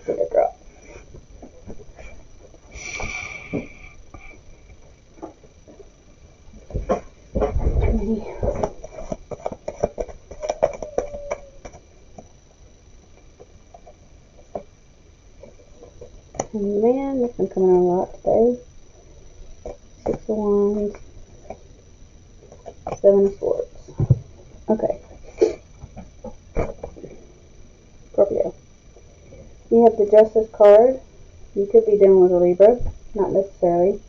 get a drop. Man, this been coming on a lot today. 6 of Wands. 7 of Swords. Okay. Scorpio. You have the Justice card. You could be dealing with a Libra. Not necessarily.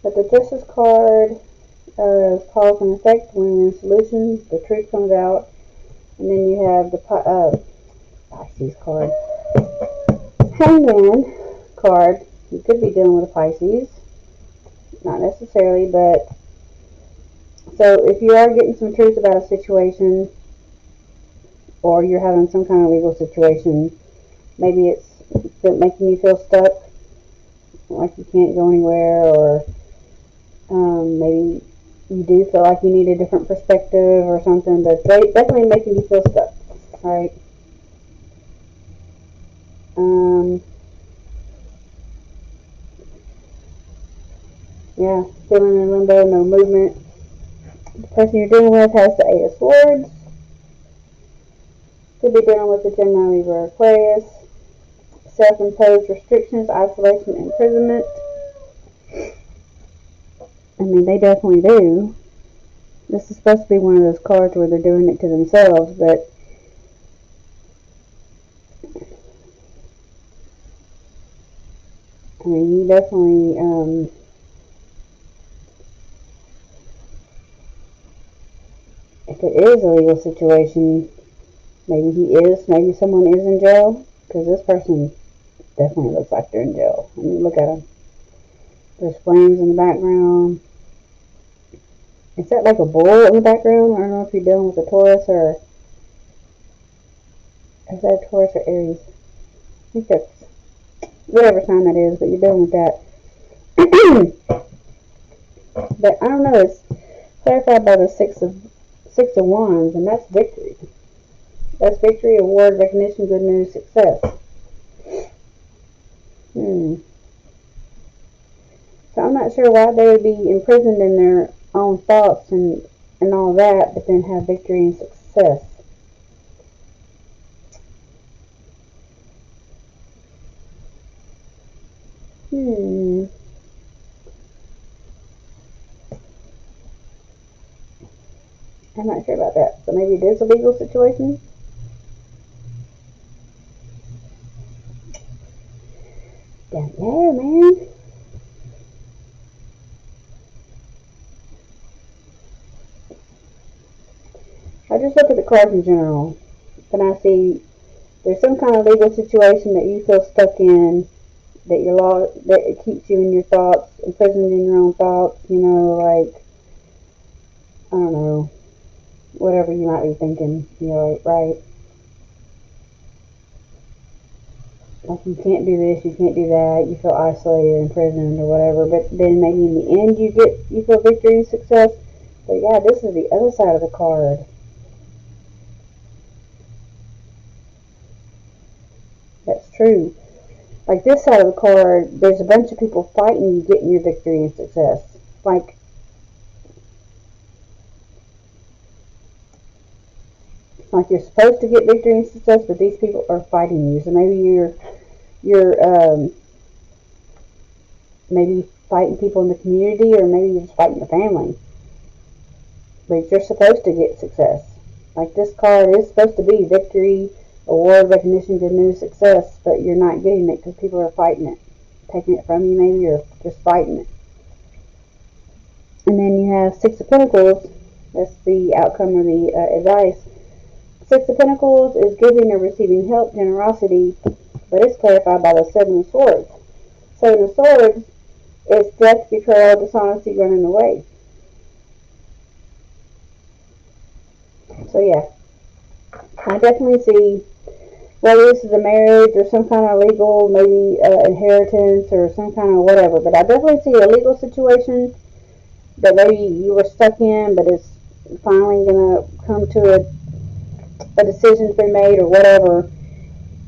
But the Justice card is cause and effect, win-win solution. The truth comes out. And then you have the Pisces card. Hangman card. You could be dealing with a Pisces. Not necessarily, but so if you are getting some truth about a situation, or you're having some kind of legal situation, maybe it's making you feel stuck, like you can't go anywhere, or maybe you do feel like you need a different perspective or something, but they definitely making you feel stuck. Alright. Yeah, feeling in limbo, no movement. The person you're dealing with has the 8 of Swords. Could be dealing with the Gemini, Libra, Aquarius. Self-imposed restrictions, isolation, imprisonment. I mean, they definitely do. This is supposed to be one of those cards where they're doing it to themselves, but I mean, you definitely, if it is a legal situation, maybe someone is in jail, because this person definitely looks like they're in jail. I mean, look at them. There's flames in the background. Is that like a bull in the background? I don't know if you're dealing with a Taurus or... Is that a Taurus or Aries? I think that's... whatever sign that is, but you're dealing with that. But I don't know, it's clarified by the Six of Wands, and that's victory. That's victory, award, recognition, good news, success. So I'm not sure why they would be imprisoned in their own thoughts and all that, but then have victory and success. I'm not sure about that. So maybe it is a legal situation? Don't know, man. I just look at the cards in general. Then I see there's some kind of legal situation that you feel stuck in, that that it keeps you in your thoughts, imprisoned in your own thoughts, you know, like, don't know, whatever you might be thinking, you're like, right? Like, you can't do this, you can't do that, you feel isolated, imprisoned, or whatever, but then maybe in the end you feel victory and success. But yeah, this is the other side of the card. That's true. Like, this side of the card, there's a bunch of people fighting you getting your victory and success. Like you're supposed to get victory and success, but these people are fighting you. So maybe you're maybe fighting people in the community, or maybe you're just fighting your family. But you're supposed to get success. Like, this card is supposed to be victory, award, recognition, good news, success, but you're not getting it because people are fighting it, taking it from you maybe, or just fighting it. And then you have Six of Pentacles. That's the outcome or the advice. Six of Pentacles is giving or receiving help, generosity, but it's clarified by the Seven of Swords. Seven of Swords is death, betrayal, dishonesty, running away. So yeah, I definitely see, whether this is a marriage or some kind of legal, maybe inheritance or some kind of whatever, but I definitely see a legal situation that maybe you were stuck in, but it's finally going to come to a decision's been made or whatever,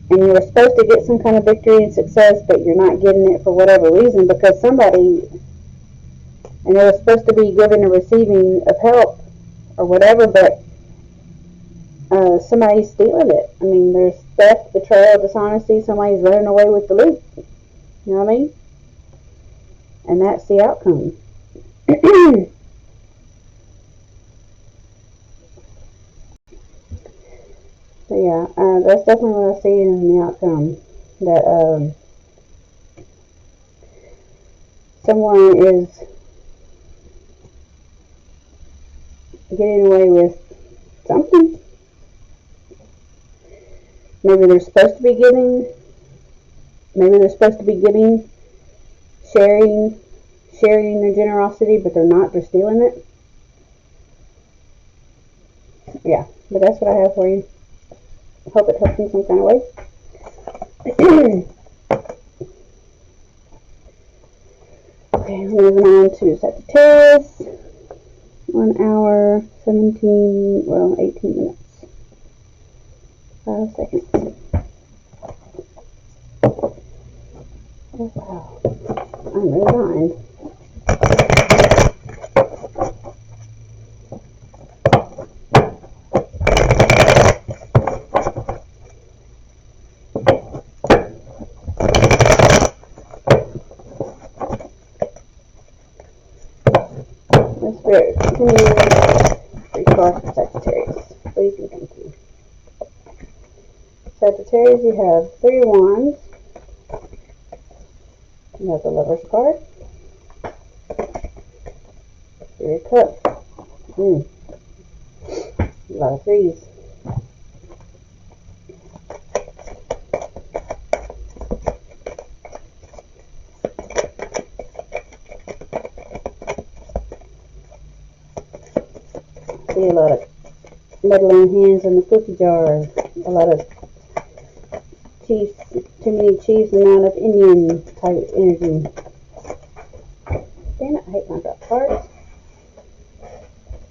and you were supposed to get some kind of victory and success, but you're not getting it for whatever reason, because somebody, and they were supposed to be giving or receiving of help or whatever, but somebody's stealing it. I mean, there's theft, betrayal, dishonesty, somebody's running away with the loot. You know what I mean? And that's the outcome. So yeah, that's definitely what I see in the outcome. That someone is getting away with something. Maybe they're supposed to be giving. Maybe they're supposed to be giving, sharing their generosity, but they're not. They're stealing it. Yeah, but that's what I have for you. Hope it helps in some kind of way. Okay, we're moving on to Sagittarius. 1 hour, 18 minutes. 5 seconds. Oh, wow. I'm really behind. Let's continue 3 cards for Sagittarius. Please and thank you. Sagittarius, you have 3 wands. You have the Lover's card. 3 of cups. A lot of threes. See a lot of meddling hands in the cookie jar. A lot of cheese, too many cheese and not enough Indian type energy. Damn it, I hate my drop cards.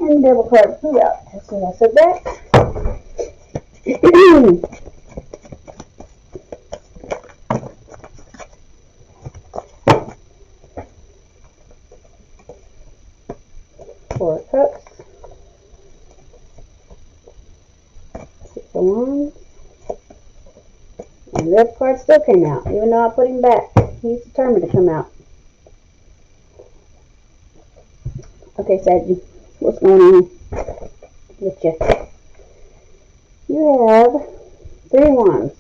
And the devil card flew out as soon as I said that. 4 of cups. 6 of wands. And the devil card still came out, even though I put him back. He's determined to come out. Okay, Saggy, what's going on with you? You have 3 wands.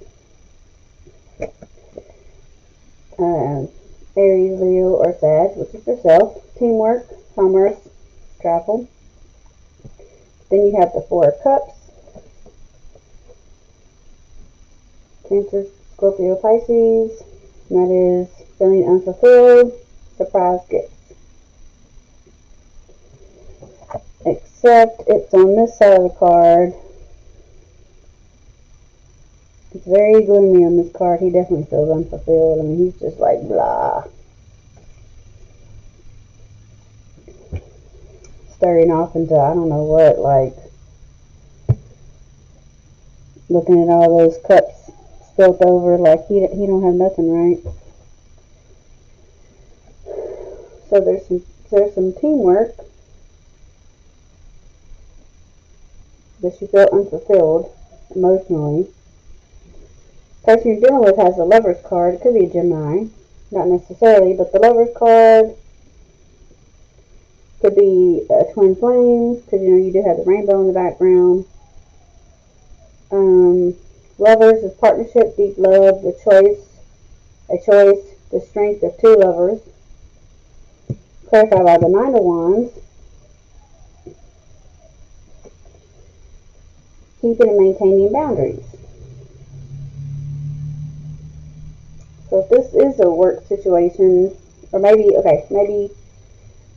Aries, Leo, or Sag, which is yourself. Teamwork, commerce, travel. Then you have the 4 of cups. Cancer, Scorpio, Pisces. And that is feeling unfulfilled, surprise gifts. except it's on this side of the card. It's very gloomy on this card. He definitely feels unfulfilled. I mean, he's just like, blah. Staring off into, I don't know what, like, looking at all those cups spilt over, like he don't have nothing, right? So there's some teamwork, but you feel unfulfilled emotionally. The person you're dealing with has the Lover's card. It could be a Gemini, not necessarily, but the Lover's card could be a twin flame, because you do have the rainbow in the background. Lovers is partnership, deep love, a choice, the strength of two lovers. Clarified by the Nine of Wands. Keeping and maintaining boundaries. So if this is a work situation, or maybe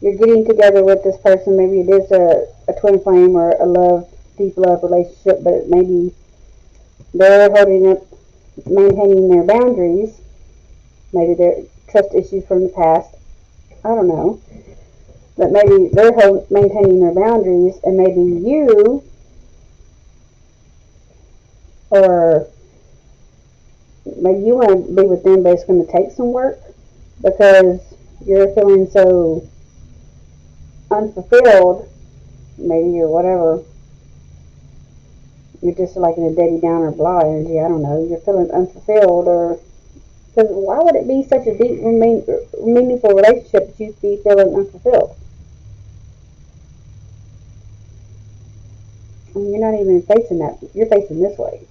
you're getting together with this person, maybe it is a twin flame or a deep love relationship, but maybe they're maintaining their boundaries. Maybe they're trust issues from the past. I don't know. But maybe they're maintaining their boundaries, and maybe you, or maybe you want to be with them, but it's going to take some work because you're feeling so unfulfilled, maybe, or whatever. You're just like in a Debbie Downer blah energy. I don't know. You're feeling unfulfilled, or because why would it be such a deep, meaningful relationship if you be feeling unfulfilled? I mean, you're not even facing that. You're facing this way.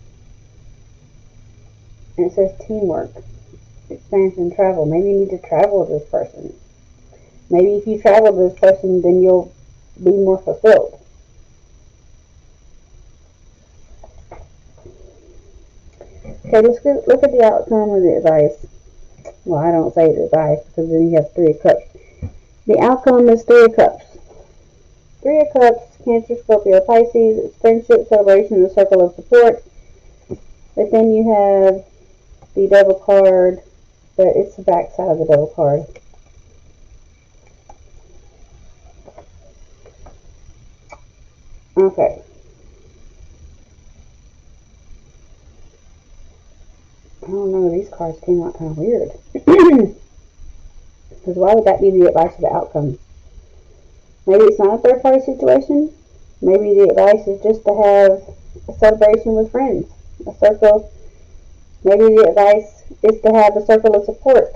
And it says teamwork, expansion, and travel. Maybe you need to travel with this person. Maybe if you travel with this person, then you'll be more fulfilled. Okay, let's look at the outcome of the advice. Well, I don't say the advice because then you have Three of Cups. The outcome is Three of Cups. Three of Cups, Cancer, Scorpio, Pisces. It's friendship, celebration, and a circle of support. But then you have the Devil card, but it's the back side of the Devil card. Okay. I don't know, these cards came out kind of weird. Because why would that be the advice of the outcome? Maybe it's not a third party situation. Maybe the advice is just to have a celebration with friends. A circle. Maybe the advice is to have a circle of support.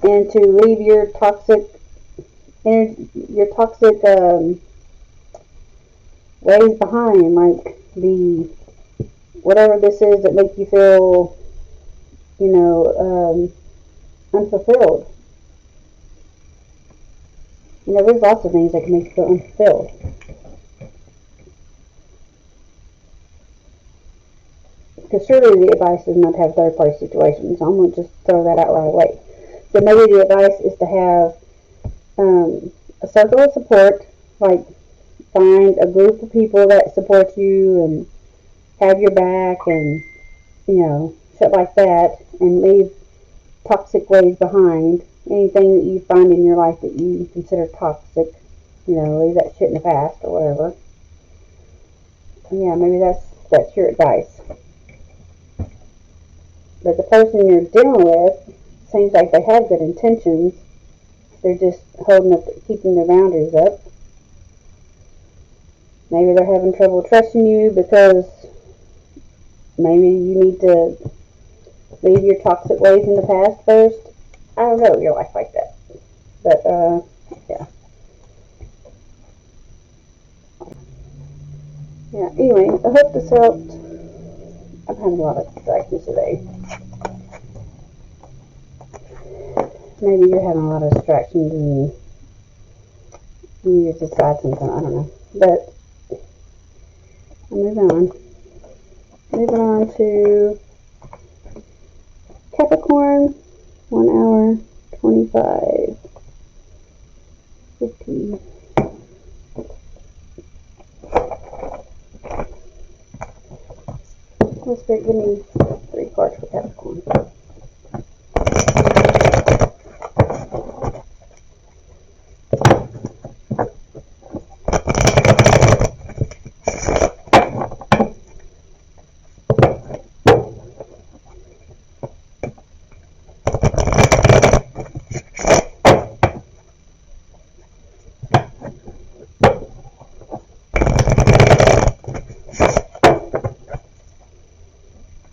And to leave your toxic ways behind, like whatever this is that makes you feel, unfulfilled. There's lots of things that can make you feel unfulfilled. Because surely the advice is not to have third-party situations. So I'm going to just throw that out right away. So maybe the advice is to have a circle of support, like find a group of people that support you and have your back and, shit like that, and leave toxic ways behind. Anything that you find in your life that you consider toxic, leave that shit in the past or whatever. Yeah, maybe that's your advice. But the person you're dealing with seems like they have good intentions. They're just keeping their boundaries up. Maybe they're having trouble trusting you because maybe you need to leave your toxic ways in the past first. I don't know your life like that. But, yeah. Yeah, anyway, I hope this helped. I've had a lot of distractions today. Maybe you're having a lot of distractions and you need to decide something. I don't know. But I'm moving on. Moving on to Capricorn. 1 hour, 25, 50. Spirit, give me 3 cards for Capricorn.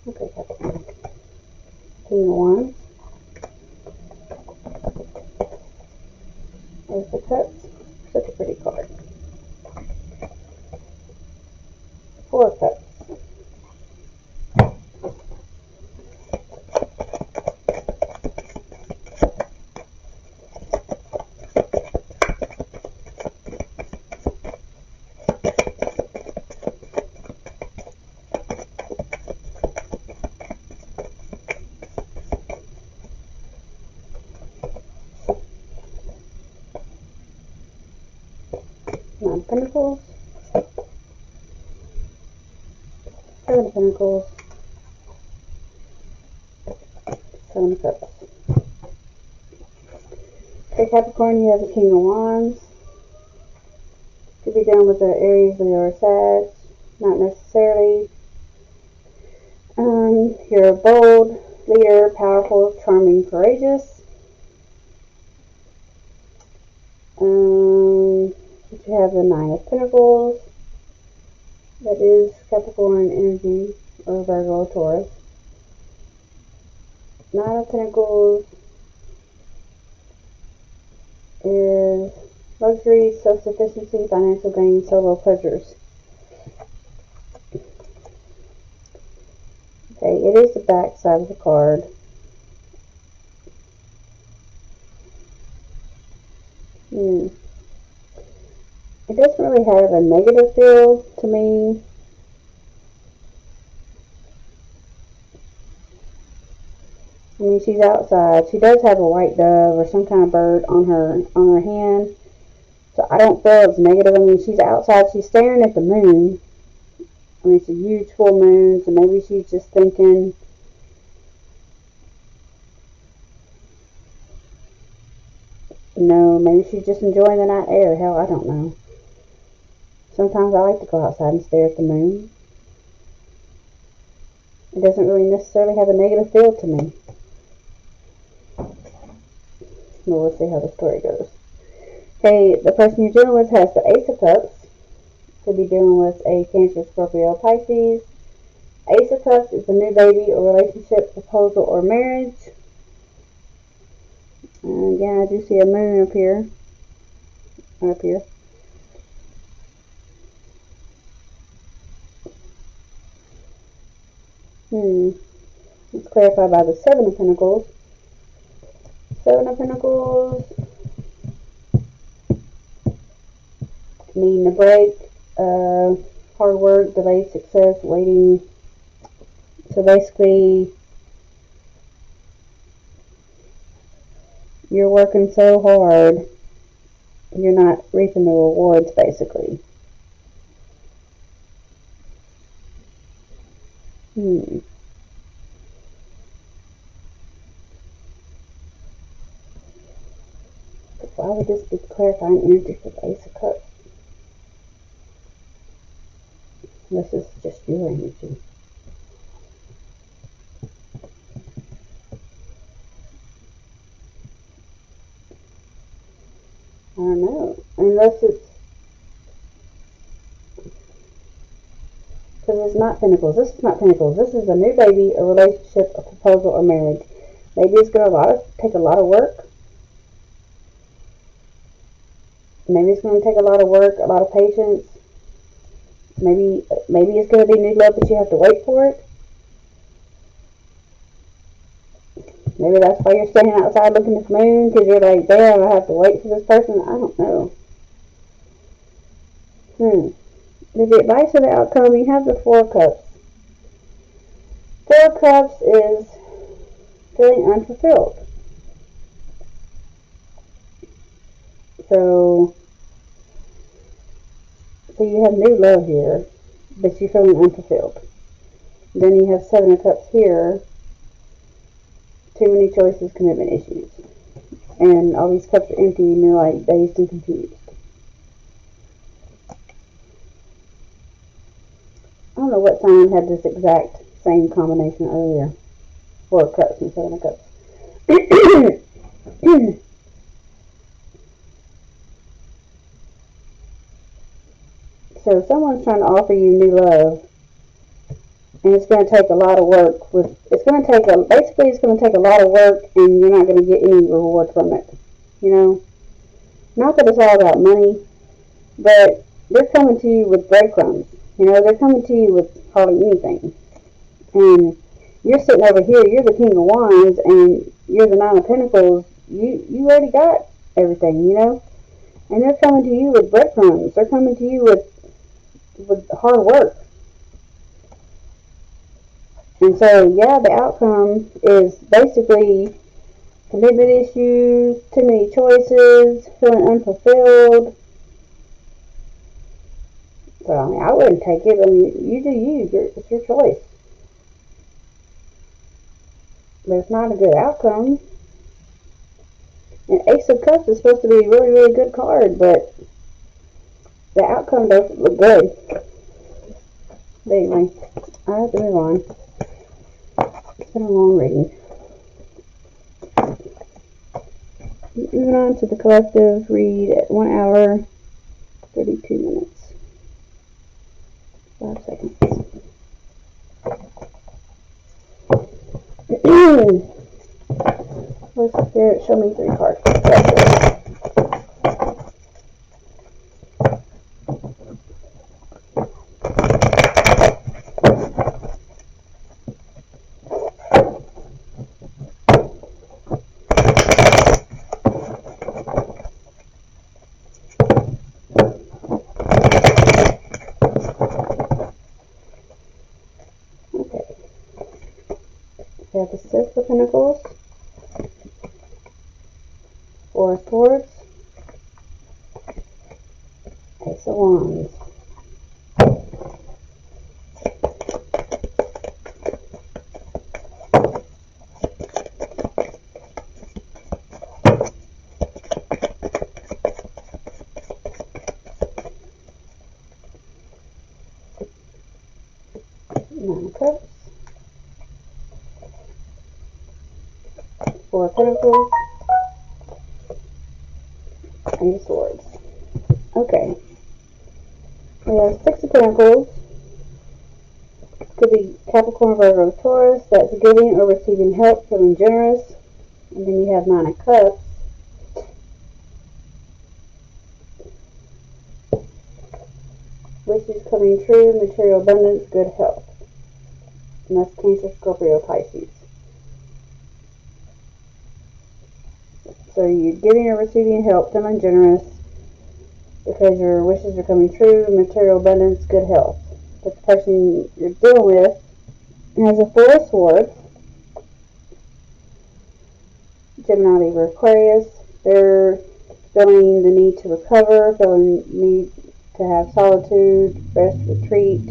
Okay, Capricorn. King of Wands. There's the Cups. Such a pretty card. 4 Cups. Nine of Pentacles. 7 of Pentacles. 7 of Cups. Okay, Capricorn, you have the King of Wands. Could be dealing with the Aries, Leo, or Sag. Not necessarily. You're a bold leader, powerful, charming, courageous. But you have the 9 of Pentacles. That is Capricorn energy, or Virgo, or Taurus. 9 of Pentacles is luxury, self-sufficiency, financial gain, solo pleasures. Okay, it is the back side of the card. It doesn't really have a negative feel to me. I mean, she's outside. She does have a white dove or some kind of bird on her hand. So I don't feel it's negative. I mean, she's outside. She's staring at the moon. I mean, it's a huge full moon. So maybe she's just thinking, maybe she's just enjoying the night air. Hell, I don't know. Sometimes I like to go outside and stare at the moon. It doesn't really necessarily have a negative feel to me. Well, let's see how the story goes. Okay, the person you're dealing with has the Ace of Cups. Could be dealing with a Cancer, Scorpio, Pisces. Ace of Cups is a new baby, or relationship, proposal, or marriage. And again, I do see a moon up here. Up here. Let's clarify by the 7 of Pentacles. 7 of Pentacles. Needing a break. Hard work, delayed success, waiting. So basically, you're working so hard, you're not reaping the rewards, basically. Why would this be clarifying energy for the Ace of Cups? This is just your energy. I don't know. Unless it's... Because it's not Pentacles. This is not Pentacles. This is a new baby, a relationship, a proposal, or marriage. Maybe it's going to take a lot of work. Maybe it's going to take a lot of work, a lot of patience. Maybe it's going to be new love, but you have to wait for it. Maybe that's why you're standing outside looking at the moon, because you're like, damn, I have to wait for this person. I don't know. The advice for the outcome, you have the 4 of Cups. 4 of Cups is feeling unfulfilled. So you have new love here, but you're feeling unfulfilled. Then you have Seven of Cups here. Too many choices, commitment issues. And all these cups are empty and you're like dazed and confused. I don't know what sign had this exact same combination earlier. Four of Cups and Seven of Cups. So someone's trying to offer you new love, and it's going to take a lot of work. It's going to take a lot of work, and you're not going to get any reward from it. You know, not that it's all about money, but they're coming to you with breadcrumbs. You know, they're coming to you with hardly anything, and you're sitting over here. You're the King of Wands, and you're the Nine of Pentacles. You already got everything. You know, and they're coming to you with breadcrumbs. They're coming to you with hard work. And so, yeah, the outcome is basically commitment issues, too many choices, feeling unfulfilled. So, I mean, I wouldn't take it. I mean, you do you. It's your choice. But it's not a good outcome. And Ace of Cups is supposed to be a really, really good card, but the outcome doesn't look good. But anyway, I have to move on. It's been a long reading. Moving on to the collective read at 1 hour, 32 minutes, 5 seconds. Let's Spirit, show me 3 cards. We have the Six of Pentacles, Four of Swords, Ace of Wands. Nine of Cups, Four of Pentacles, and the Swords. Okay. We have Six of Pentacles. Could be Capricorn, Virgo, Taurus. That's giving or receiving help, feeling generous. And then you have Nine of Cups. Wishes coming true, material abundance, good health. And that's Cancer, Scorpio, Pisces. So you're giving or receiving help, feeling generous, because your wishes are coming true, material abundance, good health. But the person you're dealing with has a Four of Swords, Gemini, Libra, Aquarius. They're feeling the need to recover, feeling the need to have solitude, rest, retreat.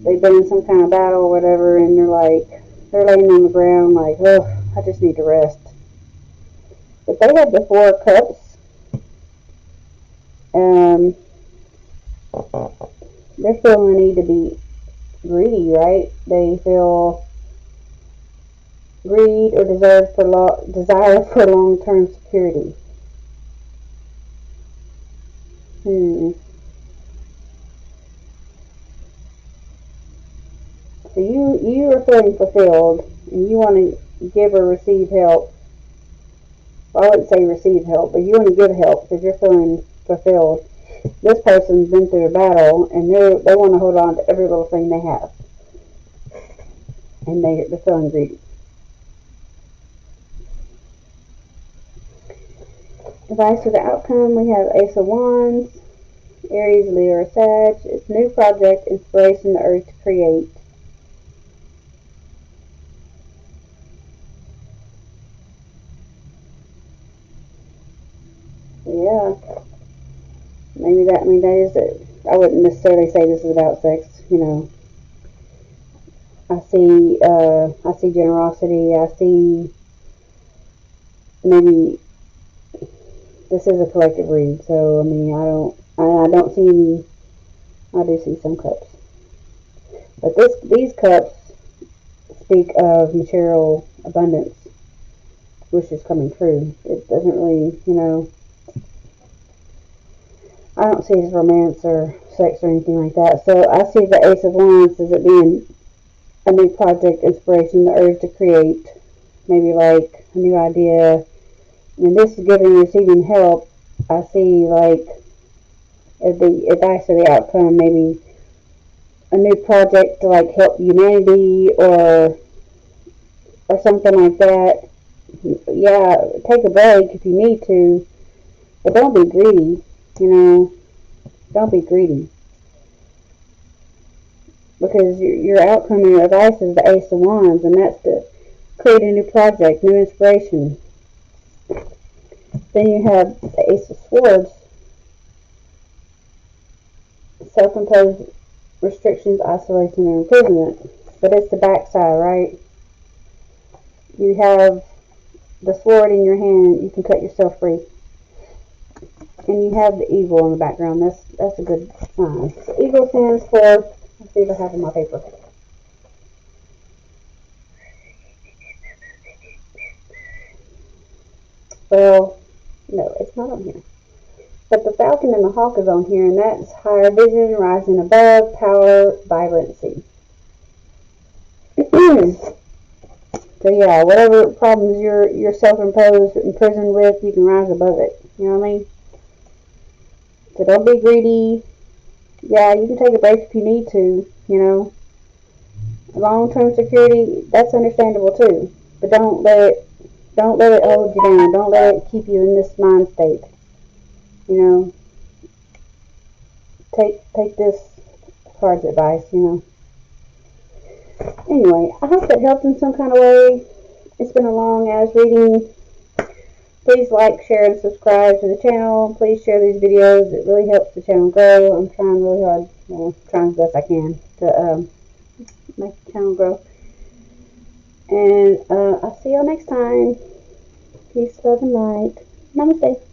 They've been in some kind of battle or whatever, and they're laying on the ground like, oh, I just need to rest. But they have the Four of Cups. They're feeling the need to be greedy, right? They feel greed or desire for long-term security. So you are feeling fulfilled, and you want to give or receive help. Well, I wouldn't say receive help, but you want to give help because you're feeling fulfilled. This person's been through a battle, and they want to hold on to every little thing they have, and they're feeling greedy. Advice for the outcome: we have Ace of Wands, Aries, Leo, or Sag. It's new project, inspiration, the urge to create. Yeah. Maybe that is it. I wouldn't necessarily say this is about sex, you know. I see generosity. I see maybe this is a collective read, so I mean I don't see any. I do see some cups, but these cups speak of material abundance, which is coming true. It doesn't really, I don't see it as romance or sex or anything like that. So I see the Ace of Wands as it being a new project, inspiration, the urge to create, maybe like a new idea. And this is giving and receiving help. I see like the advice or the outcome, maybe a new project to like help humanity or something like that. Yeah, take a break if you need to, but don't be greedy. Don't be greedy because your outcome and your advice is the Ace of Wands, and that's to create a new project, new inspiration. Then you have the Ace of Swords, self-imposed restrictions, isolation, and imprisonment. But it's the backside, right? You have the sword in your hand, you can cut yourself free. And you have the eagle in the background. That's a good sign. The eagle stands for, let's see if I have it in my paper. Well, no, it's not on here. But the falcon and the hawk is on here, and that's higher vision, rising above, power, vibrancy. So yeah, whatever problems you're self-imposed, imprisoned with, you can rise above it. You know what I mean? So don't be greedy. Yeah, you can take a break if you need to. Long-term security, that's understandable too. But don't let it hold you down. Don't let it keep you in this mind state. You know, take this card's advice. Anyway, I hope that helped in some kind of way. It's been a long ass reading. Please like, share, and subscribe to the channel. Please share these videos. It really helps the channel grow. I'm trying really hard, trying as best I can to make the channel grow. And I'll see y'all next time. Peace, love, and light. Namaste.